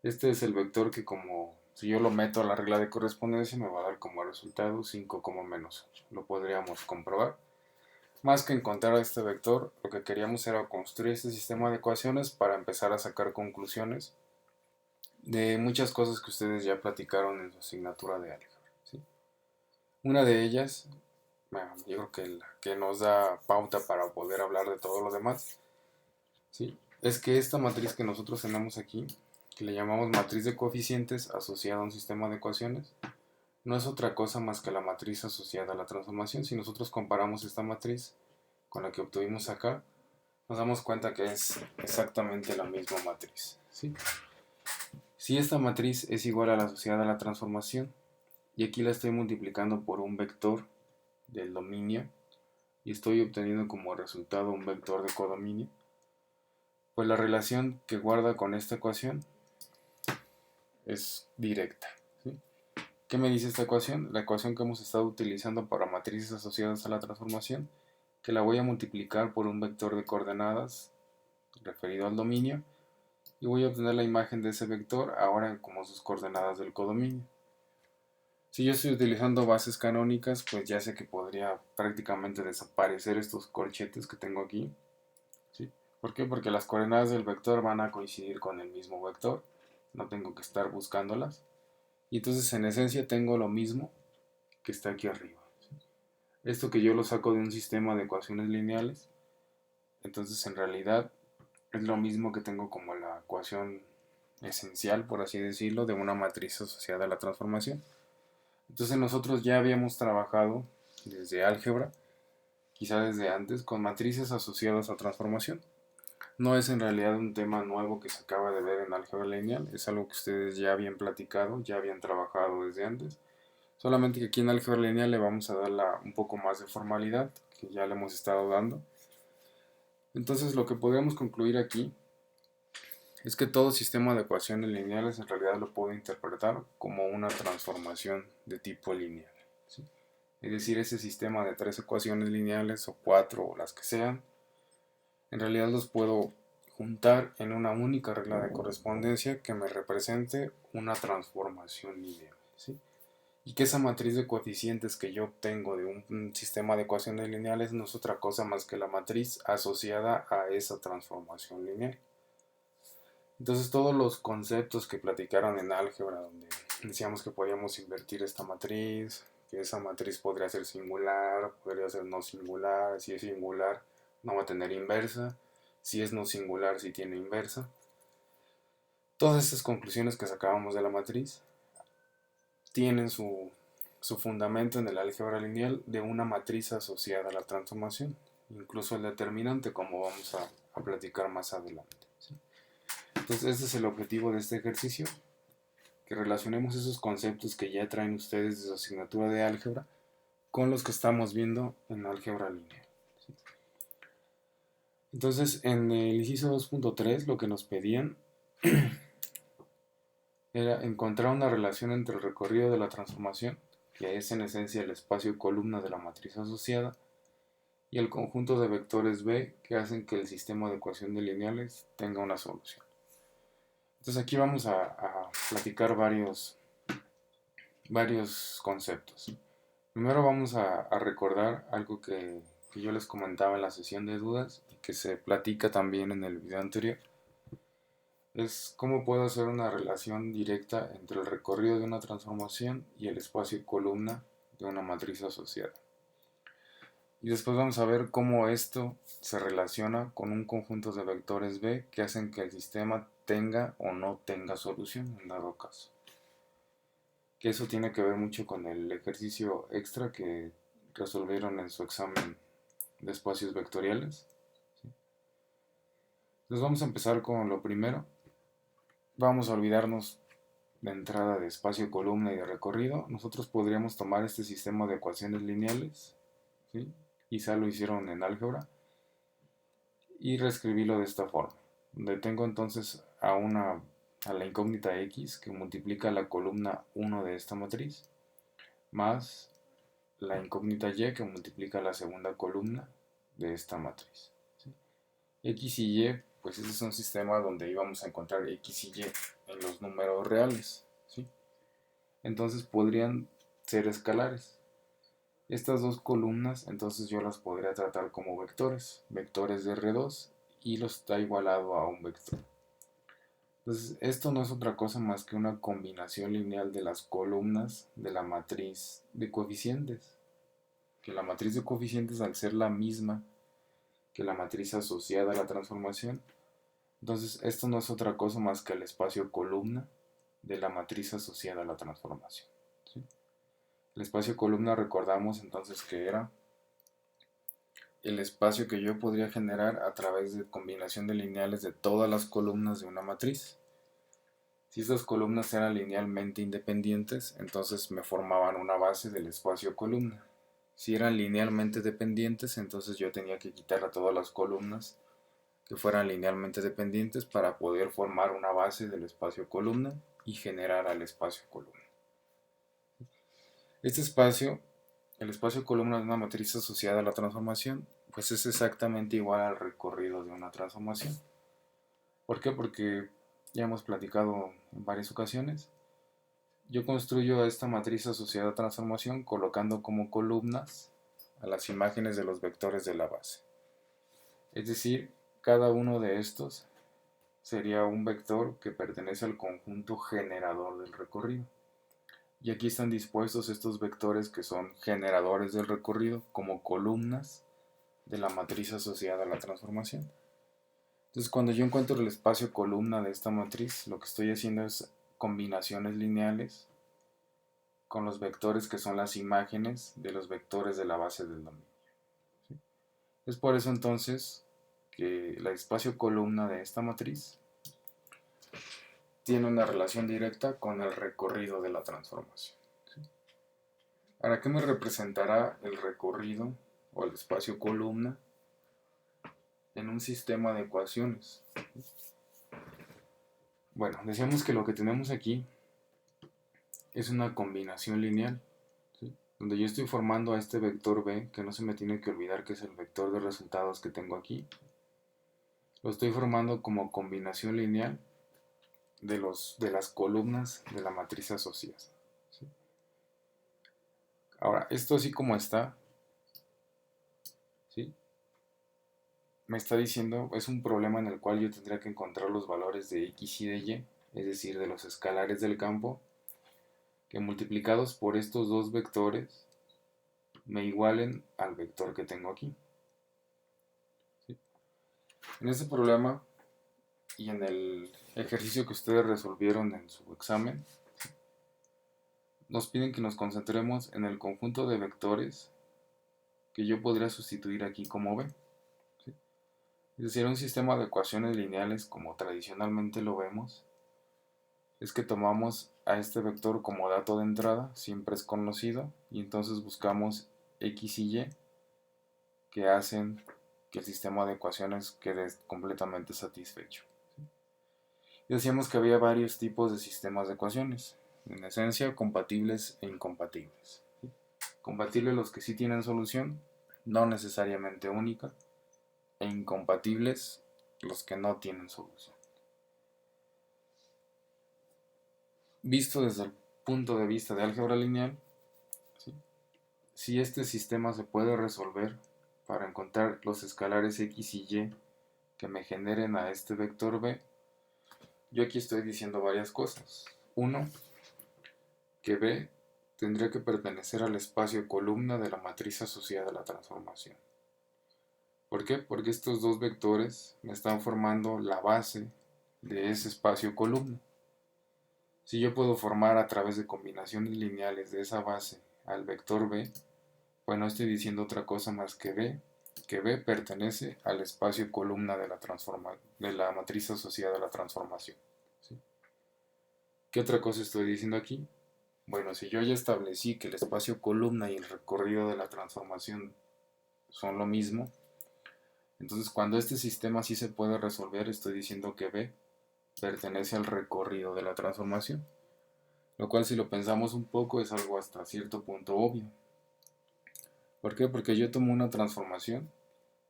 Este es el vector que, como si yo lo meto a la regla de correspondencia, me va a dar como resultado 5, menos 8. Lo podríamos comprobar. Más que encontrar este vector, lo que queríamos era construir este sistema de ecuaciones para empezar a sacar conclusiones de muchas cosas que ustedes ya platicaron en su asignatura de álgebra. ¿Sí? Una de ellas, bueno, yo creo que la que nos da pauta para poder hablar de todo lo demás, ¿sí?, es que esta matriz que nosotros tenemos aquí, que le llamamos matriz de coeficientes asociada a un sistema de ecuaciones, no es otra cosa más que la matriz asociada a la transformación. Si nosotros comparamos esta matriz con la que obtuvimos acá, nos damos cuenta que es exactamente la misma matriz. ¿Sí? Si esta matriz es igual a la asociada a la transformación, y aquí la estoy multiplicando por un vector del dominio, y estoy obteniendo como resultado un vector de codominio, pues la relación que guarda con esta ecuación es directa. ¿Sí? ¿Qué me dice esta ecuación? La ecuación que hemos estado utilizando para matrices asociadas a la transformación, que la voy a multiplicar por un vector de coordenadas referido al dominio y voy a obtener la imagen de ese vector ahora como sus coordenadas del codominio. Si yo estoy utilizando bases canónicas, pues ya sé que podría prácticamente desaparecer estos corchetes que tengo aquí, ¿sí? ¿Por qué? Porque las coordenadas del vector van a coincidir con el mismo vector, no tengo que estar buscándolas, y entonces en esencia tengo lo mismo que está aquí arriba, ¿sí? Esto que yo lo saco de un sistema de ecuaciones lineales, entonces en realidad es lo mismo que tengo como la ecuación esencial, por así decirlo, de una matriz asociada a la transformación. Entonces nosotros ya habíamos trabajado desde álgebra, quizá desde antes, con matrices asociadas a transformación. No es en realidad un tema nuevo que se acaba de ver en álgebra lineal, es algo que ustedes ya habían platicado, ya habían trabajado desde antes. Solamente que aquí en álgebra lineal le vamos a dar un poco más de formalidad, que ya le hemos estado dando. Entonces lo que podemos concluir aquí es que todo sistema de ecuaciones lineales en realidad lo puedo interpretar como una transformación de tipo lineal, ¿sí? Es decir, ese sistema de 3 ecuaciones lineales o 4 o las que sean, en realidad los puedo juntar en una única regla de correspondencia que me represente una transformación lineal, ¿sí? Y que esa matriz de coeficientes que yo obtengo de un sistema de ecuaciones lineales no es otra cosa más que la matriz asociada a esa transformación lineal. Entonces todos los conceptos que platicaron en álgebra, donde decíamos que podíamos invertir esta matriz, que esa matriz podría ser singular, podría ser no singular, si es singular no va a tener inversa, si es no singular si tiene inversa. Todas estas conclusiones que sacábamos de la matriz tienen su fundamento en el álgebra lineal de una matriz asociada a la transformación, incluso el determinante, como vamos a platicar más adelante, ¿sí? Entonces este es el objetivo de este ejercicio, que relacionemos esos conceptos que ya traen ustedes de su asignatura de álgebra con los que estamos viendo en álgebra lineal, ¿sí? Entonces en el inciso 2.3 lo que nos pedían era encontrar una relación entre el recorrido de la transformación, que es en esencia el espacio columna de la matriz asociada, y el conjunto de vectores B que hacen que el sistema de ecuaciones lineales tenga una solución. Entonces aquí vamos a platicar varios conceptos. Primero vamos a recordar algo que yo les comentaba en la sesión de dudas y que se platica también en el video anterior. Es cómo puedo hacer una relación directa entre el recorrido de una transformación y el espacio columna de una matriz asociada. Y después vamos a ver cómo esto se relaciona con un conjunto de vectores B que hacen que el sistema tenga o no tenga solución en dado caso. Que eso tiene que ver mucho con el ejercicio extra que resolvieron en su examen de espacios vectoriales, ¿sí? Entonces vamos a empezar con lo primero. Vamos a olvidarnos de entrada de espacio, columna y de recorrido. Nosotros podríamos tomar este sistema de ecuaciones lineales, ¿sí? Quizá lo hicieron en álgebra, y reescribirlo de esta forma, donde tengo entonces a la incógnita x que multiplica la columna 1 de esta matriz, más la incógnita y que multiplica la segunda columna de esta matriz, ¿sí? X y y, pues ese es un sistema donde íbamos a encontrar x y y en los números reales, ¿sí? Entonces podrían ser escalares. Estas dos columnas entonces yo las podría tratar como vectores de R2, y los está igualado a un vector. Entonces esto no es otra cosa más que una combinación lineal de las columnas de la matriz de coeficientes. Que la matriz de coeficientes, al ser la misma que la matriz asociada a la transformación, entonces esto no es otra cosa más que el espacio columna de la matriz asociada a la transformación, ¿sí? El espacio columna, recordamos entonces que era el espacio que yo podría generar a través de combinación de lineales de todas las columnas de una matriz. Si estas columnas eran linealmente independientes, entonces me formaban una base del espacio columna. Si eran linealmente dependientes, entonces yo tenía que quitar a todas las columnas que fueran linealmente dependientes para poder formar una base del espacio columna y generar al espacio columna. Este espacio el espacio columna de una matriz asociada a la transformación, pues es exactamente igual al recorrido de una transformación. ¿Por qué? Porque ya hemos platicado en varias ocasiones. Yo construyo esta matriz asociada a transformación colocando como columnas a las imágenes de los vectores de la base. Es decir, cada uno de estos sería un vector que pertenece al conjunto generador del recorrido. Y aquí están dispuestos estos vectores que son generadores del recorrido como columnas de la matriz asociada a la transformación. Entonces, cuando yo encuentro el espacio columna de esta matriz, lo que estoy haciendo es combinaciones lineales con los vectores que son las imágenes de los vectores de la base del dominio. ¿Sí? Es por eso entonces que el espacio columna de esta matriz tiene una relación directa con el recorrido de la transformación. ¿Sí? Ahora, ¿qué me representará el recorrido o el espacio columna en un sistema de ecuaciones? Bueno, decíamos que lo que tenemos aquí es una combinación lineal, ¿sí? Donde yo estoy formando a este vector b, que no se me tiene que olvidar que es el vector de resultados que tengo aquí. Lo estoy formando como combinación lineal de las columnas de la matriz asociada, ¿sí? Ahora, esto así como está, ¿sí? Me está diciendo, es un problema en el cual yo tendría que encontrar los valores de x y de y, es decir, de los escalares del campo, que multiplicados por estos dos vectores me igualen al vector que tengo aquí. ¿Sí? En este problema y en el ejercicio que ustedes resolvieron en su examen, nos piden que nos concentremos en el conjunto de vectores que yo podría sustituir aquí como b. ¿Sí? Es decir, un sistema de ecuaciones lineales como tradicionalmente lo vemos, es que tomamos a este vector como dato de entrada, siempre es conocido, y entonces buscamos x y y que hacen que el sistema de ecuaciones quede completamente satisfecho. Y decíamos que había varios tipos de sistemas de ecuaciones, en esencia compatibles e incompatibles. Compatibles los que sí tienen solución, no necesariamente única, e incompatibles los que no tienen solución. Visto desde el punto de vista de álgebra lineal, ¿sí? Si este sistema se puede resolver para encontrar los escalares x y y que me generen a este vector b, yo aquí estoy diciendo varias cosas. Uno, que b tendría que pertenecer al espacio columna de la matriz asociada a la transformación. ¿Por qué? Porque estos dos vectores me están formando la base de ese espacio columna. Si yo puedo formar a través de combinaciones lineales de esa base al vector b, pues no estoy diciendo otra cosa más que b pertenece al espacio columna de la matriz asociada a la transformación. ¿Sí? ¿Qué otra cosa estoy diciendo aquí? Bueno, si yo ya establecí que el espacio columna y el recorrido de la transformación son lo mismo, entonces cuando este sistema sí se puede resolver, estoy diciendo que b pertenece al recorrido de la transformación, lo cual si lo pensamos un poco es algo hasta cierto punto obvio. ¿Por qué? Porque yo tomo una transformación,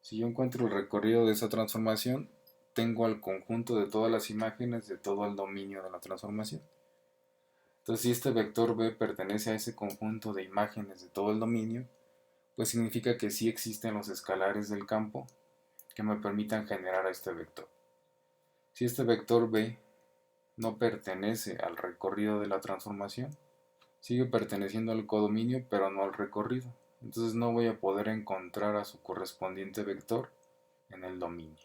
si yo encuentro el recorrido de esa transformación, tengo al conjunto de todas las imágenes de todo el dominio de la transformación. Entonces, si este vector b pertenece a ese conjunto de imágenes de todo el dominio, pues significa que sí existen los escalares del campo que me permitan generar a este vector. Si este vector b no pertenece al recorrido de la transformación, sigue perteneciendo al codominio pero no al recorrido. Entonces no voy a poder encontrar a su correspondiente vector en el dominio.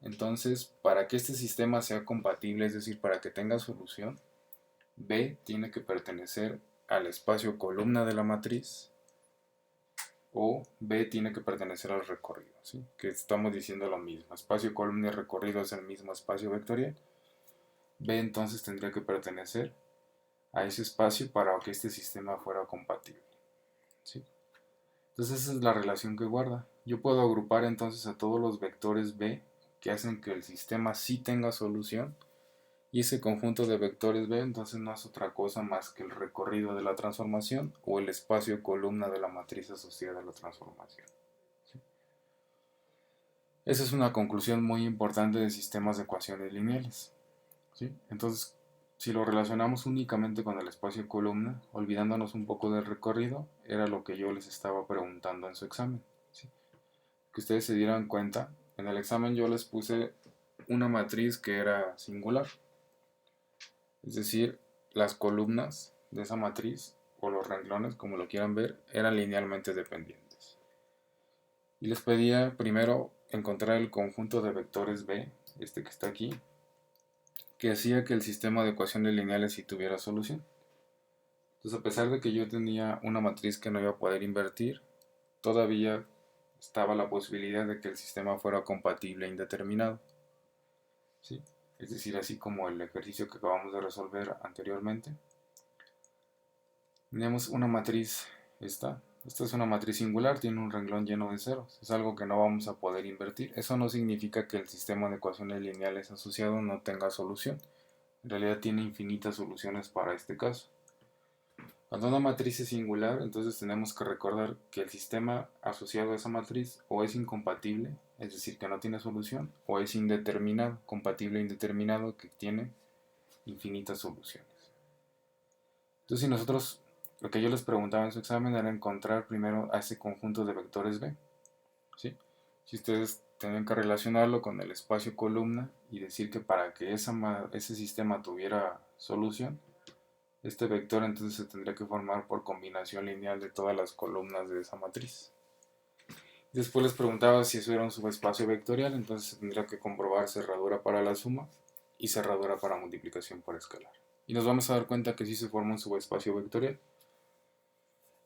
Entonces, para que este sistema sea compatible, es decir, para que tenga solución, B tiene que pertenecer al espacio columna de la matriz o B tiene que pertenecer al recorrido, ¿sí? Que estamos diciendo lo mismo. Espacio columna y recorrido es el mismo espacio vectorial. B entonces tendría que pertenecer a ese espacio para que este sistema fuera compatible, ¿sí? Entonces esa es la relación que guarda. Yo puedo agrupar entonces a todos los vectores B que hacen que el sistema sí tenga solución Y ese conjunto de vectores B entonces no es otra cosa más que el recorrido de la transformación o el espacio columna de la matriz asociada a la transformación. Esa es una conclusión muy importante de sistemas de ecuaciones lineales. ¿Sí? Entonces, si lo relacionamos únicamente con el espacio columna, olvidándonos un poco del recorrido, era lo que yo les estaba preguntando en su examen. ¿Sí? Que ustedes se dieran cuenta, en el examen yo les puse una matriz que era singular, es decir, las columnas de esa matriz, o los renglones, como lo quieran ver, eran linealmente dependientes. Y les pedía primero encontrar el conjunto de vectores B, este que está aquí, que hacía que el sistema de ecuaciones lineales sí tuviera solución. Entonces, a pesar de que yo tenía una matriz que no iba a poder invertir, todavía estaba la posibilidad de que el sistema fuera compatible e indeterminado. ¿Sí? Es decir, así como el ejercicio que acabamos de resolver anteriormente. Tenemos una matriz, esta es una matriz singular, tiene un renglón lleno de ceros, es algo que no vamos a poder invertir. Eso no significa que el sistema de ecuaciones lineales asociado no tenga solución, en realidad tiene infinitas soluciones para este caso. Cuando una matriz es singular, entonces tenemos que recordar que el sistema asociado a esa matriz o es incompatible, es decir, que no tiene solución, o es indeterminado, compatible e indeterminado, que tiene infinitas soluciones. Entonces, si nosotros, lo que yo les preguntaba en su examen era encontrar primero a ese conjunto de vectores B, ¿sí? Si ustedes tienen que relacionarlo con el espacio columna y decir que para que ese sistema tuviera solución, este vector entonces se tendría que formar por combinación lineal de todas las columnas de esa matriz. Después les preguntaba si eso era un subespacio vectorial, entonces se tendría que comprobar cerradura para la suma y cerradura para multiplicación por escalar. Y nos vamos a dar cuenta que sí se forma un subespacio vectorial.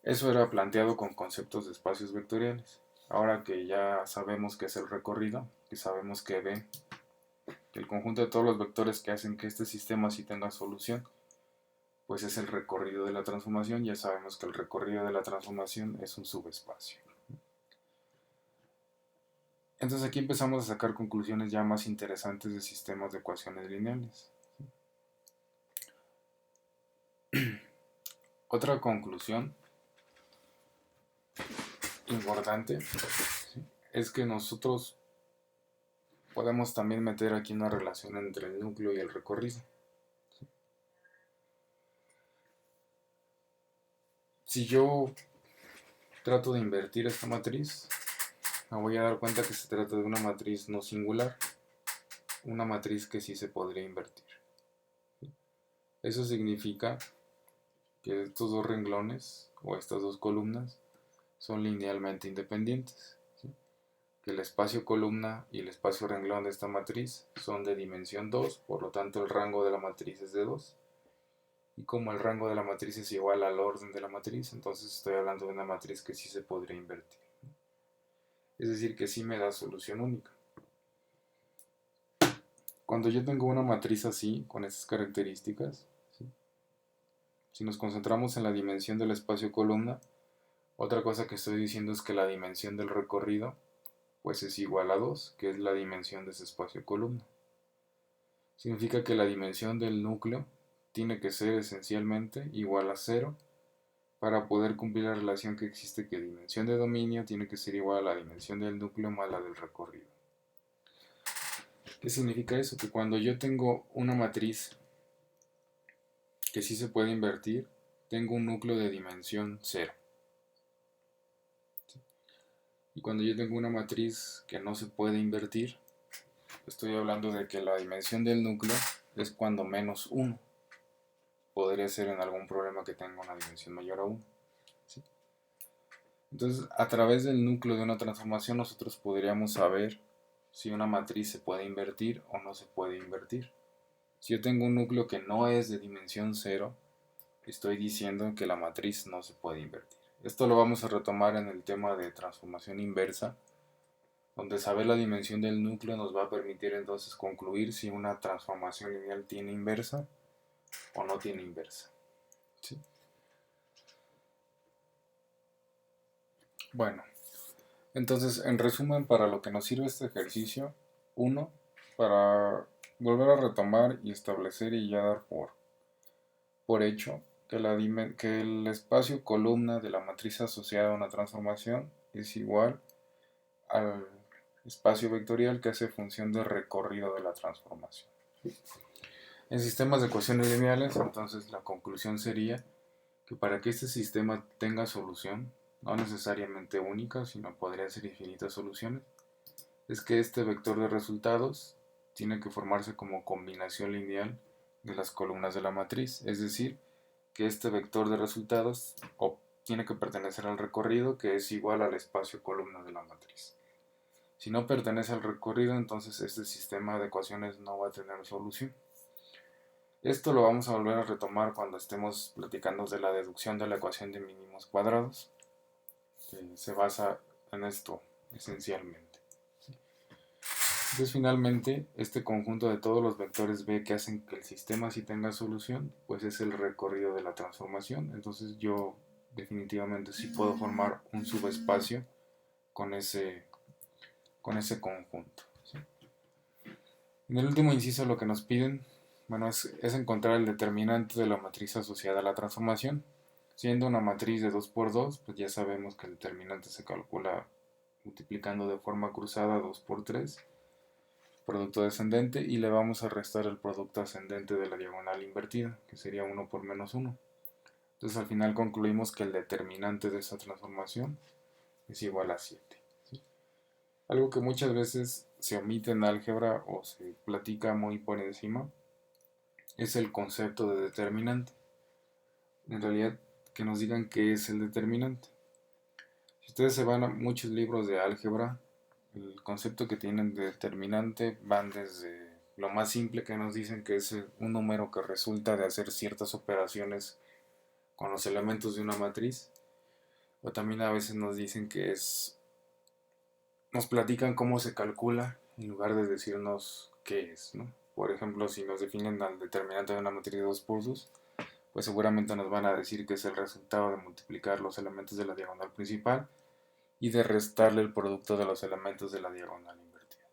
Eso era planteado con conceptos de espacios vectoriales. Ahora que ya sabemos qué es el recorrido, que sabemos que B, que el conjunto de todos los vectores que hacen que este sistema sí tenga solución, pues es el recorrido de la transformación. Ya sabemos que el recorrido de la transformación es un subespacio. Entonces aquí empezamos a sacar conclusiones ya más interesantes de sistemas de ecuaciones lineales. Otra conclusión importante, ¿sí?, es que nosotros podemos también meter aquí una relación entre el núcleo y el recorrido. Si yo trato de invertir esta matriz, me voy a dar cuenta que se trata de una matriz no singular, una matriz que sí se podría invertir. Eso significa que estos dos renglones o estas dos columnas son linealmente independientes, ¿sí?, que el espacio columna y el espacio renglón de esta matriz son de dimensión 2, por lo tanto el rango de la matriz es de 2. Y como el rango de la matriz es igual al orden de la matriz, entonces estoy hablando de una matriz que sí se podría invertir. Es decir, que sí me da solución única. Cuando yo tengo una matriz así, con esas características, ¿sí?, si nos concentramos en la dimensión del espacio columna, otra cosa que estoy diciendo es que la dimensión del recorrido pues es igual a 2, que es la dimensión de ese espacio columna. Significa que la dimensión del núcleo tiene que ser esencialmente igual a 0 para poder cumplir la relación que existe, que dimensión de dominio tiene que ser igual a la dimensión del núcleo más la del recorrido. ¿Qué significa eso? Que cuando yo tengo una matriz que sí se puede invertir, tengo un núcleo de dimensión 0. ¿Sí? Y cuando yo tengo una matriz que no se puede invertir, estoy hablando de que la dimensión del núcleo es cuando menos 1. Podría ser en algún problema que tenga una dimensión mayor a 1. ¿Sí? Entonces, a través del núcleo de una transformación nosotros podríamos saber si una matriz se puede invertir o no se puede invertir. Si yo tengo un núcleo que no es de dimensión 0, estoy diciendo que la matriz no se puede invertir. Esto lo vamos a retomar en el tema de transformación inversa, donde saber la dimensión del núcleo nos va a permitir entonces concluir si una transformación lineal tiene inversa o no tiene inversa. ¿Sí? Bueno, entonces en resumen, para lo que nos sirve este ejercicio, 1, para volver a retomar y establecer y ya dar por hecho que, que el espacio columna de la matriz asociada a una transformación es igual al espacio vectorial que hace función de recorrido de la transformación. En sistemas de ecuaciones lineales, entonces la conclusión sería que para que este sistema tenga solución, no necesariamente única, sino podría ser infinitas soluciones, es que este vector de resultados tiene que formarse como combinación lineal de las columnas de la matriz, es decir, que este vector de resultados tiene que pertenecer al recorrido, que es igual al espacio columna de la matriz. Si no pertenece al recorrido, entonces este sistema de ecuaciones no va a tener solución. Esto lo vamos a volver a retomar cuando estemos platicando de la deducción de la ecuación de mínimos cuadrados, que se basa en esto esencialmente. Entonces finalmente, este conjunto de todos los vectores B que hacen que el sistema sí tenga solución, pues es el recorrido de la transformación. Entonces yo definitivamente sí puedo formar un subespacio con ese conjunto, ¿sí? En el último inciso lo que nos piden, bueno, es encontrar el determinante de la matriz asociada a la transformación. Siendo una matriz de 2 por 2, pues ya sabemos que el determinante se calcula multiplicando de forma cruzada 2 por 3, producto descendente, y le vamos a restar el producto ascendente de la diagonal invertida, que sería 1 por menos 1. Entonces al final concluimos que el determinante de esa transformación es igual a 7. ¿Sí? Algo que muchas veces se omite en álgebra o se platica muy por encima es el concepto de determinante. En realidad, que nos digan qué es el determinante. Si ustedes se van a muchos libros de álgebra, el concepto que tienen de determinante van desde lo más simple, que nos dicen que es un número que resulta de hacer ciertas operaciones con los elementos de una matriz, o también a veces nos dicen que nos platican cómo se calcula en lugar de decirnos qué es, ¿no? Por ejemplo, si nos definen al determinante de una matriz de 2 por 2, pues seguramente nos van a decir que es el resultado de multiplicar los elementos de la diagonal principal y de restarle el producto de los elementos de la diagonal invertida.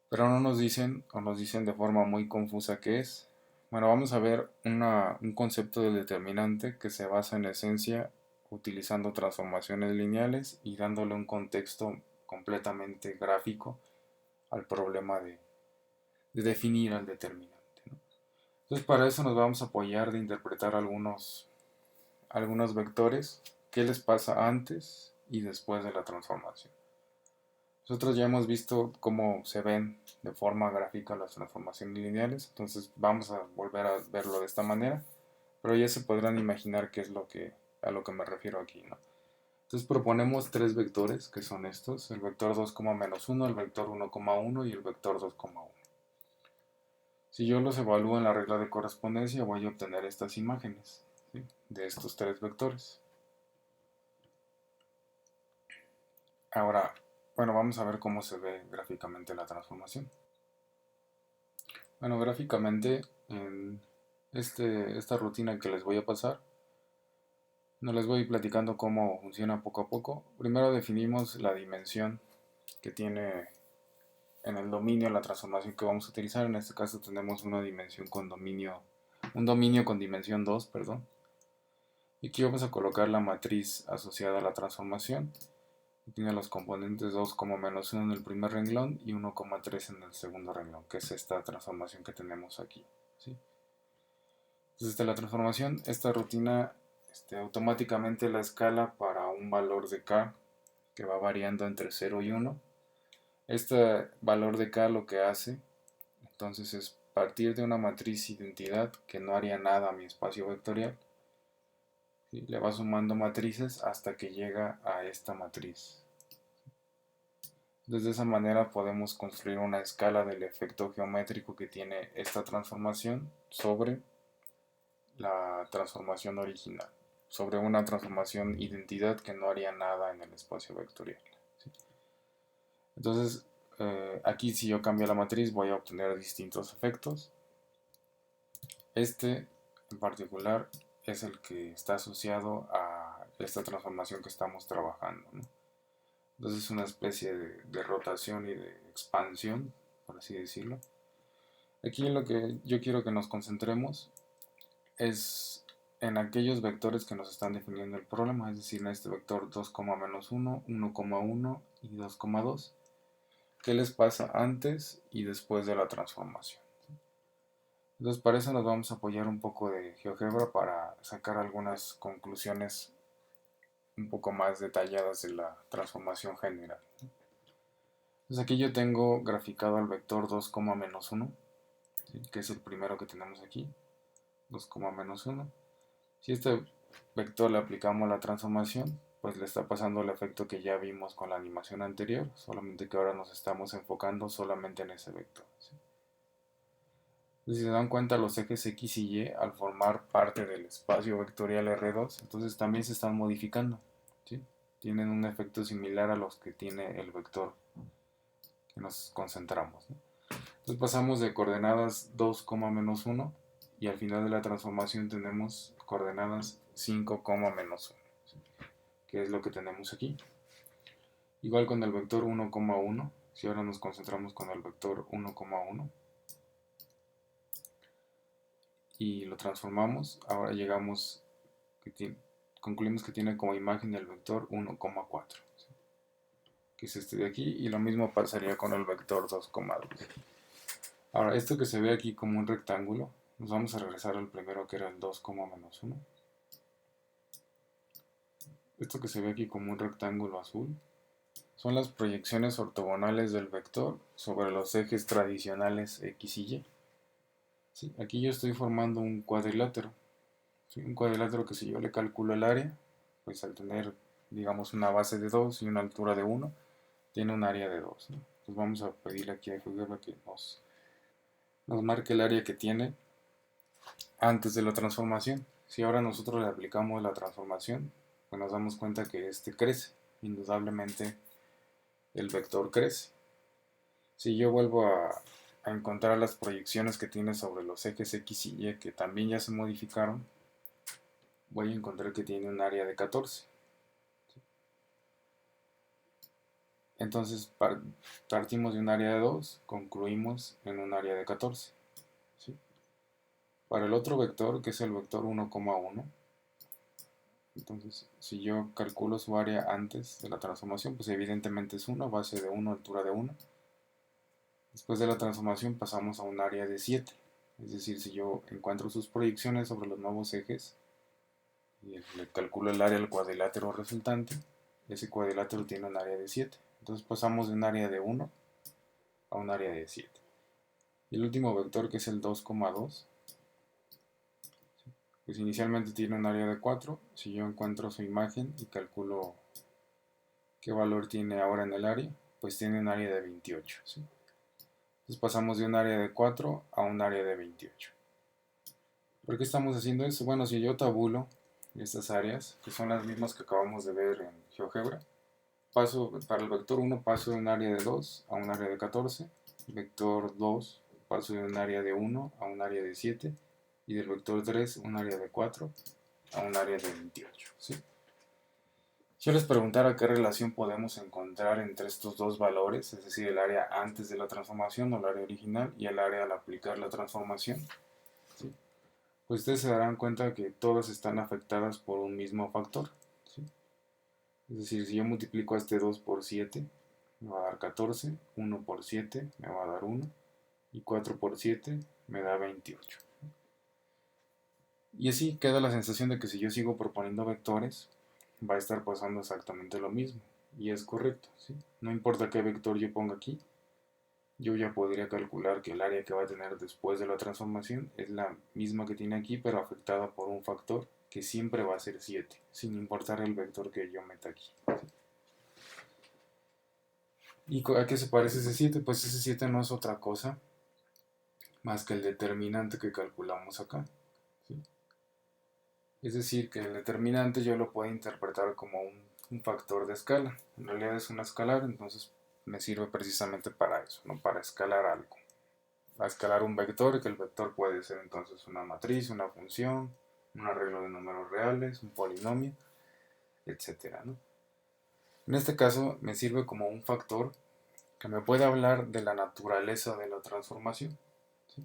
Pero no nos dicen, o nos dicen de forma muy confusa qué es. Bueno, vamos a ver un concepto del determinante que se basa en esencia utilizando transformaciones lineales y dándole un contexto completamente gráfico al problema de definir al determinante, ¿no? Entonces para eso nos vamos a apoyar de interpretar algunos vectores, qué les pasa antes y después de la transformación. Nosotros ya hemos visto cómo se ven de forma gráfica las transformaciones lineales, entonces vamos a volver a verlo de esta manera, pero ya se podrán imaginar qué es a lo que me refiero aquí, ¿no? Entonces proponemos tres vectores, que son estos, el vector 2, menos 1, el vector 1,1 y el vector 2,1. Si yo los evalúo en la regla de correspondencia, voy a obtener estas imágenes, ¿sí?, de estos tres vectores. Ahora, bueno, vamos a ver cómo se ve gráficamente la transformación. Bueno, gráficamente, en esta rutina que les voy a pasar, no les voy platicando cómo funciona poco a poco. Primero definimos la dimensión que tiene en el dominio la transformación que vamos a utilizar. En este caso tenemos una dimensión con dominio, un dominio con dimensión 2, perdón. Y aquí vamos a colocar la matriz asociada a la transformación. Tiene los componentes 2, menos 1 en el primer renglón y 1,3 en el segundo renglón, que es esta transformación que tenemos aquí, ¿sí? Entonces de la transformación, esta rutina automáticamente la escala para un valor de k que va variando entre 0 y 1. Este valor de k lo que hace entonces es partir de una matriz identidad que no haría nada a mi espacio vectorial, ¿sí?, le va sumando matrices hasta que llega a esta matriz. De esa manera podemos construir una escala del efecto geométrico que tiene esta transformación sobre la transformación original, sobre una transformación identidad que no haría nada en el espacio vectorial, ¿sí? Entonces, aquí si yo cambio la matriz voy a obtener distintos efectos. Este en particular es el que está asociado a esta transformación que estamos trabajando, ¿no? Entonces es una especie de rotación y de expansión, por así decirlo. Aquí lo que yo quiero que nos concentremos es en aquellos vectores que nos están definiendo el problema, es decir, en este vector 2, menos 1, 1,1 y 2,2. ¿Qué les pasa antes y después de la transformación? Entonces, para eso nos vamos a apoyar un poco de GeoGebra para sacar algunas conclusiones un poco más detalladas de la transformación general. Entonces, aquí yo tengo graficado al vector 2, menos 1, ¿sí? Que es el primero que tenemos aquí, 2, menos 1. Si a este vector le aplicamos la transformación, pues le está pasando el efecto que ya vimos con la animación anterior, solamente que ahora nos estamos enfocando solamente en ese vector, ¿sí? Si se dan cuenta, los ejes X y Y, al formar parte del espacio vectorial R2, entonces también se están modificando, ¿sí? Tienen un efecto similar a los que tiene el vector que nos concentramos, ¿no? Entonces pasamos de coordenadas 2, menos 1 y al final de la transformación tenemos coordenadas 5, menos 1, ¿sí? Que es lo que tenemos aquí. Igual con el vector 1,1, si ahora nos concentramos con el vector 1,1 y lo transformamos, ahora llegamos, concluimos que tiene como imagen el vector 1,4, ¿sí? Que es este de aquí, y lo mismo pasaría con el vector 2,2. Ahora, esto que se ve aquí como un rectángulo, nos vamos a regresar al primero que era el 2, menos 1. Esto que se ve aquí como un rectángulo azul son las proyecciones ortogonales del vector sobre los ejes tradicionales X y Y. ¿Sí? Aquí yo estoy formando un cuadrilátero, ¿sí? Un cuadrilátero que si yo le calculo el área, pues al tener, digamos, una base de 2 y una altura de 1, tiene un área de 2, ¿no? Entonces vamos a pedirle aquí a GeoGebra que nos marque el área que tiene antes de la transformación. Si ahora nosotros le aplicamos la transformación, pues nos damos cuenta que este crece. Indudablemente el vector crece. Si yo vuelvo a encontrar las proyecciones que tiene sobre los ejes X y Y, que también ya se modificaron, voy a encontrar que tiene un área de 14. Entonces partimos de un área de 2, concluimos en un área de 14. ¿Sí? Para el otro vector, que es el vector 1,1, entonces si yo calculo su área antes de la transformación, pues evidentemente es 1, base de 1, altura de 1. Después de la transformación pasamos a un área de 7. Es decir, si yo encuentro sus proyecciones sobre los nuevos ejes y le calculo el área del cuadrilátero resultante, ese cuadrilátero tiene un área de 7. Entonces pasamos de un área de 1 a un área de 7. Y el último vector, que es el 2,2, pues inicialmente tiene un área de 4. Si yo encuentro su imagen y calculo qué valor tiene ahora en el área, pues tiene un área de 28, ¿sí? Entonces pasamos de un área de 4 a un área de 28. ¿Por qué estamos haciendo eso? Bueno, si yo tabulo estas áreas, que son las mismas que acabamos de ver en GeoGebra, para el vector 1 paso de un área de 2 a un área de 14, vector 2 paso de un área de 1 a un área de 7, y del vector 3 un área de 4 a un área de 28, ¿sí? Si yo les preguntara qué relación podemos encontrar entre estos dos valores, es decir, el área antes de la transformación o el área original y el área al aplicar la transformación, ¿sí? Pues ustedes se darán cuenta que todas están afectadas por un mismo factor, ¿sí? Es decir, si yo multiplico a este 2 por 7, me va a dar 14, 1 por 7 me va a dar 1, y 4 por 7 me da 28. Y así queda la sensación de que si yo sigo proponiendo vectores, va a estar pasando exactamente lo mismo. Y es correcto, ¿sí? No importa qué vector yo ponga aquí, yo ya podría calcular que el área que va a tener después de la transformación es la misma que tiene aquí, pero afectada por un factor que siempre va a ser 7, sin importar el vector que yo meta aquí, ¿sí? ¿Y a qué se parece ese 7? Pues ese 7 no es otra cosa más que el determinante que calculamos acá, ¿sí? Es decir, que el determinante yo lo puedo interpretar como un factor de escala. En realidad es un escalar, entonces me sirve precisamente para eso, no para escalar algo. A escalar un vector, que el vector puede ser entonces una matriz, una función, un arreglo de números reales, un polinomio, etcétera, ¿no? En este caso me sirve como un factor que me puede hablar de la naturaleza de la transformación, ¿sí?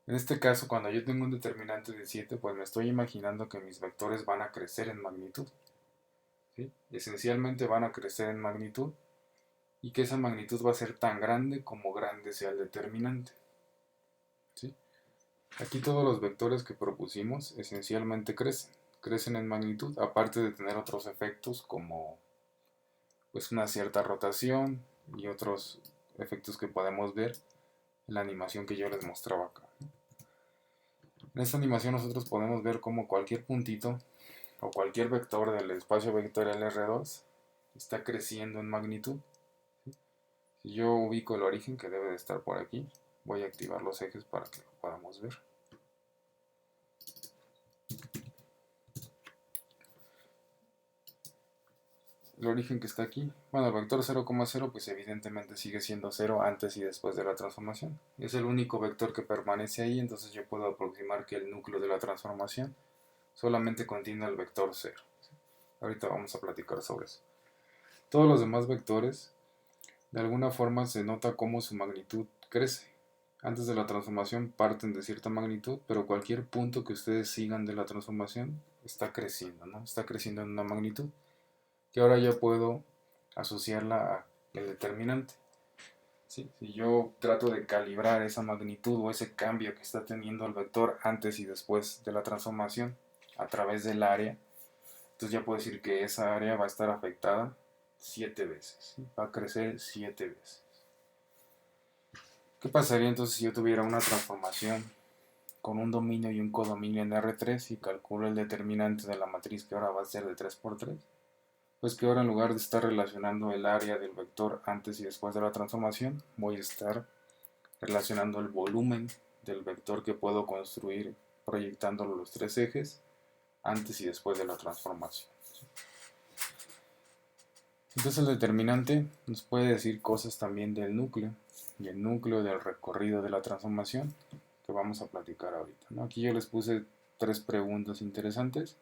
En este caso, cuando yo tengo un determinante de 7, pues me estoy imaginando que mis vectores van a crecer en magnitud, ¿sí? Esencialmente van a crecer en magnitud y que esa magnitud va a ser tan grande como grande sea el determinante, ¿sí? Aquí todos los vectores que propusimos esencialmente crecen en magnitud, aparte de tener otros efectos como pues una cierta rotación y otros efectos que podemos ver en la animación que yo les mostraba acá. En esta animación nosotros podemos ver cómo cualquier puntito o cualquier vector del espacio vectorial R2 está creciendo en magnitud. Si yo ubico el origen, que debe de estar por aquí, voy a activar los ejes para que lo podamos ver. El origen que está aquí, bueno, el vector 0,0 pues evidentemente sigue siendo 0 antes y después de la transformación. Es el único vector que permanece ahí, entonces yo puedo aproximar que el núcleo de la transformación solamente contiene el vector 0. Ahorita vamos a platicar sobre eso. Todos los demás vectores, de alguna forma se nota cómo su magnitud crece. Antes de la transformación parten de cierta magnitud, pero cualquier punto que ustedes sigan de la transformación está creciendo, ¿no? Está creciendo en una magnitud, que ahora ya puedo asociarla al determinante. ¿Sí? Si yo trato de calibrar esa magnitud o ese cambio que está teniendo el vector antes y después de la transformación a través del área, entonces ya puedo decir que esa área va a estar afectada 7 veces, ¿sí? Va a crecer 7 veces. ¿Qué pasaría entonces si yo tuviera una transformación con un dominio y un codominio en R3 y calculo el determinante de la matriz, que ahora va a ser de 3×3? Pues que ahora, en lugar de estar relacionando el área del vector antes y después de la transformación, voy a estar relacionando el volumen del vector que puedo construir proyectándolo los tres ejes antes y después de la transformación. Entonces el determinante nos puede decir cosas también del núcleo y el núcleo del recorrido de la transformación que vamos a platicar ahorita, ¿no? Aquí yo les puse 3 preguntas interesantes.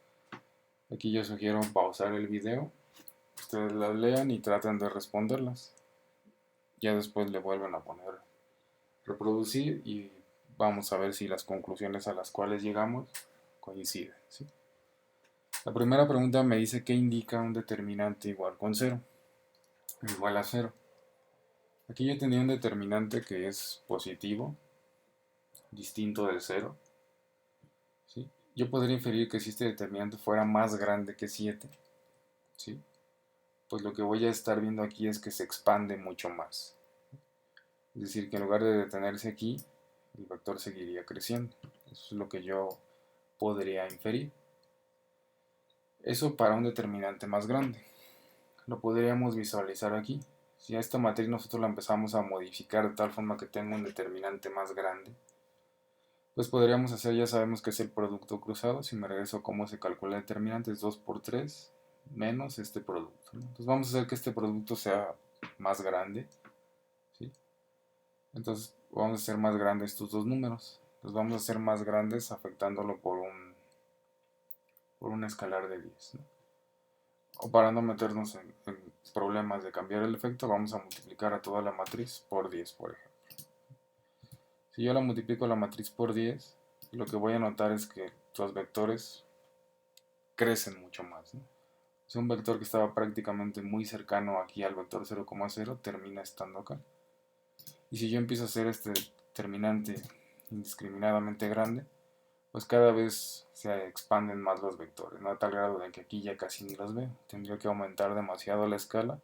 Aquí yo sugiero pausar el video, ustedes las lean y traten de responderlas. Ya después le vuelven a poner reproducir y vamos a ver si las conclusiones a las cuales llegamos coinciden, ¿sí? La primera pregunta me dice qué indica un determinante igual con 0, igual a 0. Aquí yo tenía un determinante que es positivo, distinto del 0, ¿sí? Yo podría inferir que si este determinante fuera más grande que 7, ¿sí? Pues lo que voy a estar viendo aquí es que se expande mucho más. Es decir, que en lugar de detenerse aquí, el vector seguiría creciendo. Eso es lo que yo podría inferir. Eso para un determinante más grande. Lo podríamos visualizar aquí. Si a esta matriz nosotros la empezamos a modificar de tal forma que tenga un determinante más grande, pues podríamos hacer, ya sabemos que es el producto cruzado. Si me regreso a cómo se calcula el determinante, es 2×3 menos este producto, ¿no? Entonces vamos a hacer que este producto sea más grande, ¿sí? Entonces vamos a hacer más grandes estos dos números. Los vamos a hacer más grandes afectándolo por un escalar de 10, ¿no? O para no meternos en problemas de cambiar el efecto, vamos a multiplicar a toda la matriz por 10, por ejemplo. Si yo la multiplico la matriz por 10, lo que voy a notar es que los vectores crecen mucho más, ¿no? Si un vector que estaba prácticamente muy cercano aquí al vector 0,0 termina estando acá. Y si yo empiezo a hacer este determinante indiscriminadamente grande, pues cada vez se expanden más los vectores, ¿no? A tal grado de que aquí ya casi ni los veo. Tendría que aumentar demasiado la escala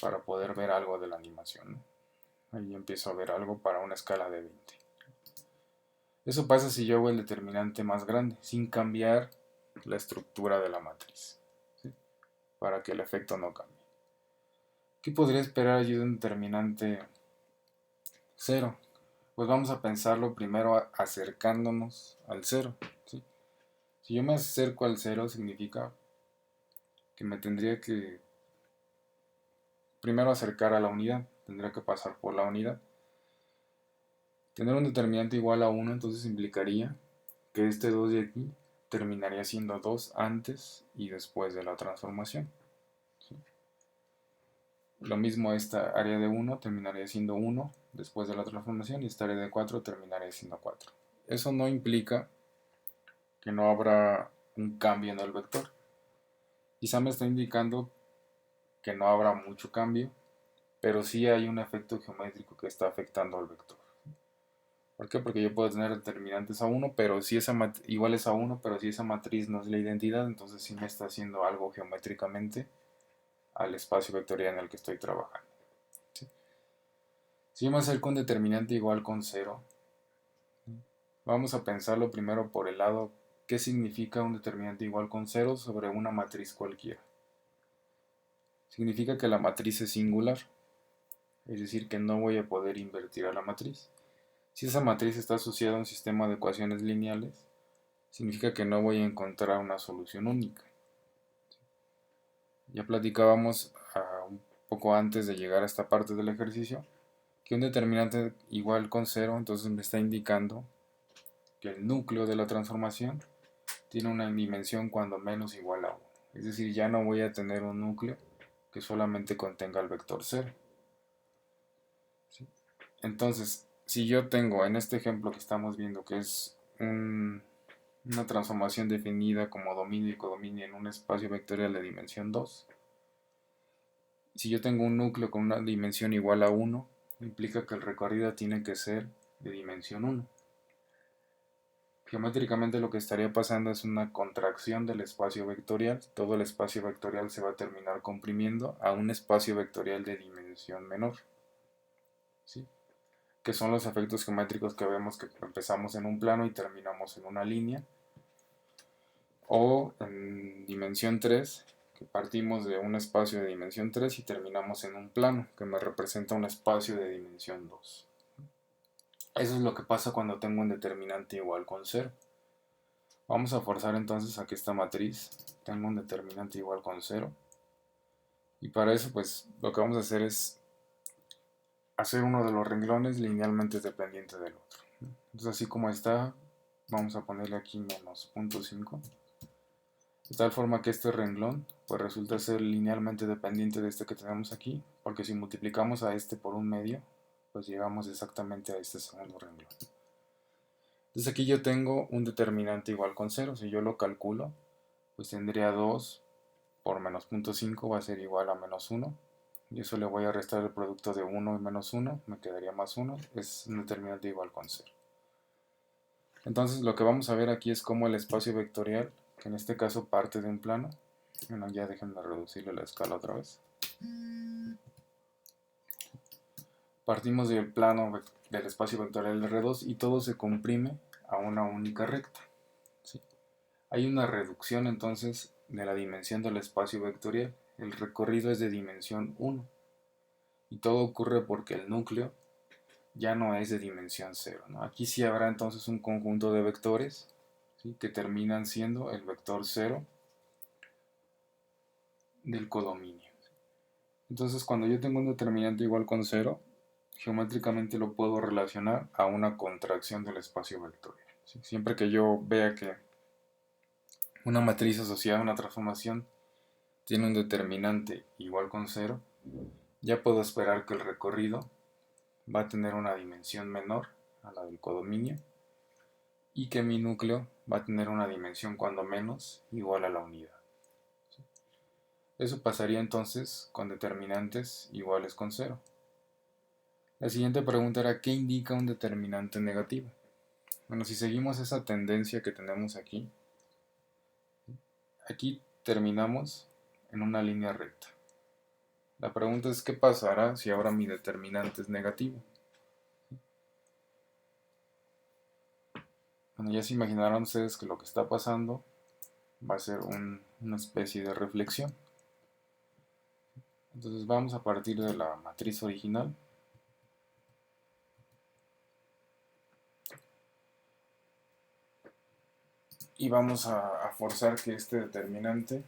para poder ver algo de la animación, ¿no? Ahí empiezo a ver algo para una escala de 20. Eso pasa si yo hago el determinante más grande, sin cambiar la estructura de la matriz, ¿sí? Para que el efecto no cambie. ¿Qué podría esperar yo de un determinante 0? Pues vamos a pensarlo primero acercándonos al 0, ¿sí? Si yo me acerco al 0 significa que me tendría que primero acercar a la unidad, tendría que pasar por la unidad. Tener un determinante igual a 1 entonces implicaría que este 2 de aquí terminaría siendo 2 antes y después de la transformación, ¿sí? Lo mismo esta área de 1 terminaría siendo 1 después de la transformación y esta área de 4 terminaría siendo 4. Eso no implica que no habrá un cambio en el vector. Quizá me está indicando que no habrá mucho cambio, pero sí hay un efecto geométrico que está afectando al vector. ¿Por qué? Porque yo puedo tener determinantes a 1, pero si esa iguales a 1, pero si esa matriz no es la identidad, entonces sí me está haciendo algo geométricamente al espacio vectorial en el que estoy trabajando. ¿Sí? Si yo me acerco a un determinante igual con 0, vamos a pensarlo primero por el lado, ¿qué significa un determinante igual con 0 sobre una matriz cualquiera? Significa que la matriz es singular, es decir, que no voy a poder invertir a la matriz. Si esa matriz está asociada a un sistema de ecuaciones lineales, significa que no voy a encontrar una solución única. Ya platicábamos un poco antes de llegar a esta parte del ejercicio que un determinante igual con 0, entonces me está indicando que el núcleo de la transformación tiene una dimensión cuando menos igual a 1. Es decir, ya no voy a tener un núcleo que solamente contenga el vector 0. ¿Sí? Entonces, si yo tengo en este ejemplo que estamos viendo que es una transformación definida como dominio y codominio en un espacio vectorial de dimensión 2, si yo tengo un núcleo con una dimensión igual a 1, implica que el recorrido tiene que ser de dimensión 1. Geométricamente lo que estaría pasando es una contracción del espacio vectorial. Todo el espacio vectorial se va a terminar comprimiendo a un espacio vectorial de dimensión menor. ¿Sí? Que son los efectos geométricos que vemos que empezamos en un plano y terminamos en una línea. O en dimensión 3, que partimos de un espacio de dimensión 3 y terminamos en un plano, que me representa un espacio de dimensión 2. Eso es lo que pasa cuando tengo un determinante igual con 0. Vamos a forzar entonces a que esta matriz tenga un determinante igual con 0. Y para eso, pues, lo que vamos a hacer es hacer uno de los renglones linealmente dependiente del otro. Entonces, así como está, vamos a ponerle aquí menos 0.5. De tal forma que este renglón, pues, resulta ser linealmente dependiente de este que tenemos aquí, porque si multiplicamos a este por un medio, pues llegamos exactamente a este segundo renglón. Entonces aquí yo tengo un determinante igual con 0. Si yo lo calculo, pues tendría 2 por menos 0.5 va a ser igual a menos 1. Y eso le voy a restar el producto de 1 y menos 1. Me quedaría más 1. Es un determinante igual con 0. Entonces lo que vamos a ver aquí es cómo el espacio vectorial, que en este caso parte de un plano. Bueno, ya déjenme reducirle la escala otra vez. Partimos del plano del espacio vectorial R2 y todo se comprime a una única recta. ¿Sí? Hay una reducción entonces de la dimensión del espacio vectorial. El recorrido es de dimensión 1. Y todo ocurre porque el núcleo ya no es de dimensión 0. ¿No? Aquí sí habrá entonces un conjunto de vectores, ¿sí?, que terminan siendo el vector 0 del codominio. Entonces cuando yo tengo un determinante igual con 0, geométricamente lo puedo relacionar a una contracción del espacio vectorial. ¿Sí? Siempre que yo vea que una matriz asociada a una transformación tiene un determinante igual con 0, ya puedo esperar que el recorrido va a tener una dimensión menor a la del codominio y que mi núcleo va a tener una dimensión cuando menos igual a la unidad. Eso pasaría entonces con determinantes iguales con 0. La siguiente pregunta era, ¿qué indica un determinante negativo? Bueno, si seguimos esa tendencia que tenemos aquí terminamos en una línea recta. La pregunta es, ¿qué pasará si ahora mi determinante es negativo? Bueno, ya se imaginarán ustedes que lo que está pasando va a ser una especie de reflexión. Entonces vamos a partir de la matriz original. Y vamos a forzar que este determinante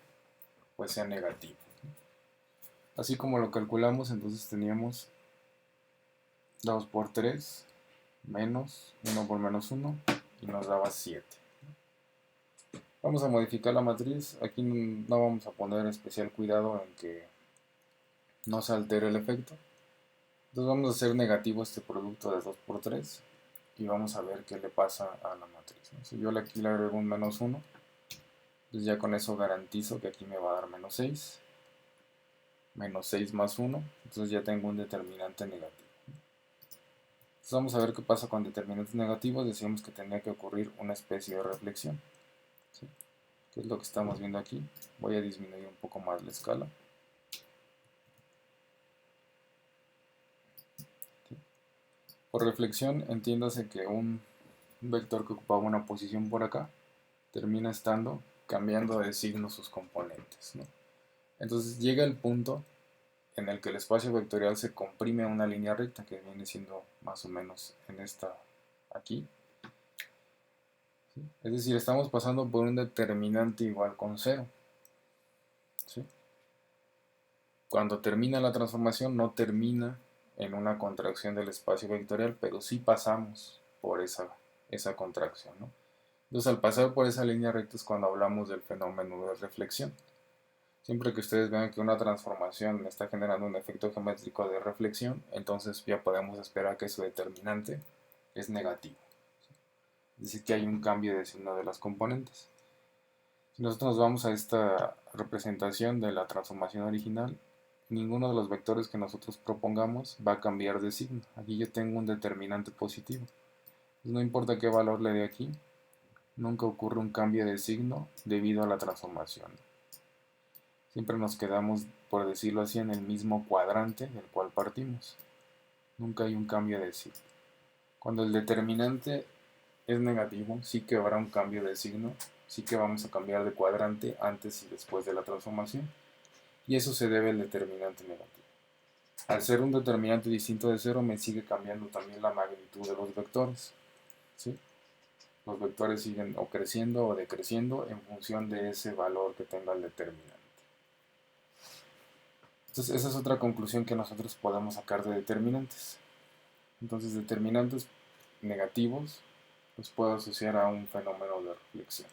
pues sea negativo. Así como lo calculamos, entonces teníamos 2 por 3 menos 1 por menos 1 y nos daba 7. Vamos a modificar la matriz. Aquí no vamos a poner especial cuidado en que no se altere el efecto. Entonces vamos a hacer negativo este producto de 2 por 3 y vamos a ver qué le pasa a la matriz, ¿no? Si yo aquí le agrego un -1, entonces ya con eso garantizo que aquí me va a dar -6. -6 más 1, entonces ya tengo un determinante negativo. Entonces vamos a ver qué pasa con determinantes negativos. Decíamos que tenía que ocurrir una especie de reflexión, ¿sí? Que es lo que estamos viendo aquí. Voy a disminuir un poco más la escala. ¿Sí? Por reflexión entiéndase que un vector que ocupaba una posición por acá termina estando cambiando de signo sus componentes, ¿no? Entonces llega el punto en el que el espacio vectorial se comprime a una línea recta, que viene siendo más o menos en esta aquí. ¿Sí? Es decir, estamos pasando por un determinante igual con 0. ¿Sí? Cuando termina la transformación no termina en una contracción del espacio vectorial, pero sí pasamos por esa contracción, ¿no? Entonces, al pasar por esa línea recta es cuando hablamos del fenómeno de reflexión. Siempre que ustedes vean que una transformación está generando un efecto geométrico de reflexión, entonces ya podemos esperar que su determinante es negativo. Es decir, que hay un cambio de signo de las componentes. Si nosotros nos vamos a esta representación de la transformación original, ninguno de los vectores que nosotros propongamos va a cambiar de signo. Aquí yo tengo un determinante positivo. Entonces, no importa qué valor le dé aquí, nunca ocurre un cambio de signo debido a la transformación. Siempre nos quedamos, por decirlo así, en el mismo cuadrante del cual partimos. Nunca hay un cambio de signo. Cuando el determinante es negativo, sí que habrá un cambio de signo, sí que vamos a cambiar de cuadrante antes y después de la transformación. Y eso se debe al determinante negativo. Al ser un determinante distinto de 0, me sigue cambiando también la magnitud de los vectores, ¿sí? Los vectores siguen o creciendo o decreciendo en función de ese valor que tenga el determinante. Entonces, esa es otra conclusión que nosotros podemos sacar de determinantes. Entonces, determinantes negativos los puedo asociar a un fenómeno de reflexión.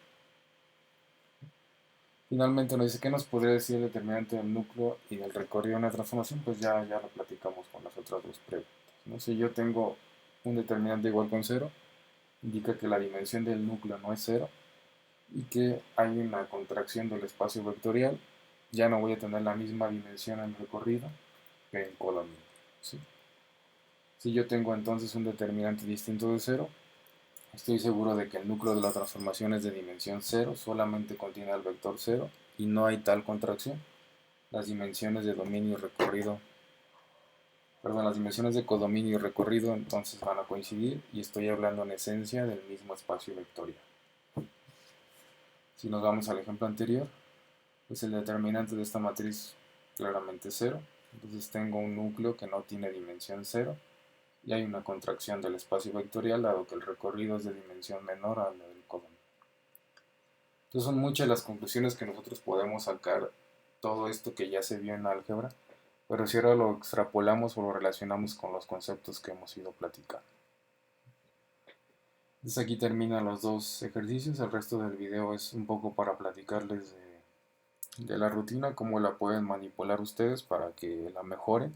Finalmente nos dice, ¿qué nos podría decir el determinante del núcleo y del recorrido de una transformación? Pues ya lo platicamos con las otras dos preguntas, ¿no? Si yo tengo un determinante igual con 0, indica que la dimensión del núcleo no es 0 y que hay una contracción del espacio vectorial. Ya no voy a tener la misma dimensión en recorrido que en codominio, ¿sí? Si yo tengo entonces un determinante distinto de 0, estoy seguro de que el núcleo de la transformación es de dimensión 0, solamente contiene el vector 0 y no hay tal contracción. Las dimensiones de dominio y recorrido, las dimensiones de codominio y recorrido entonces van a coincidir y estoy hablando en esencia del mismo espacio vectorial. Si nos vamos al ejemplo anterior, pues el determinante de esta matriz claramente es 0, entonces tengo un núcleo que no tiene dimensión 0 y hay una contracción del espacio vectorial dado que el recorrido es de dimensión menor a la del codominio. Entonces son muchas las conclusiones que nosotros podemos sacar todo esto que ya se vio en álgebra, pero si ahora lo extrapolamos o lo relacionamos con los conceptos que hemos ido platicando. Entonces aquí terminan los dos ejercicios, el resto del video es un poco para platicarles de la rutina, cómo la pueden manipular ustedes para que la mejoren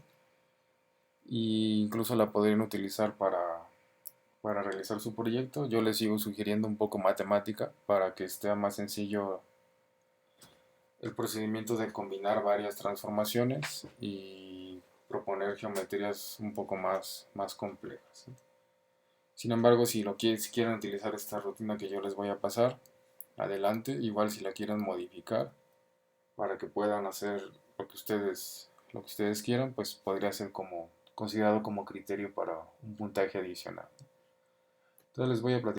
e incluso la podrían utilizar para realizar su proyecto. Yo les sigo sugiriendo un poco matemática para que esté más sencillo el procedimiento de combinar varias transformaciones y proponer geometrías un poco más complejas. Sin embargo, si quieren utilizar esta rutina que yo les voy a pasar, adelante. Igual si la quieren modificar para que puedan hacer lo que ustedes quieran, pues podría ser considerado como criterio para un puntaje adicional. Entonces les voy a platicar.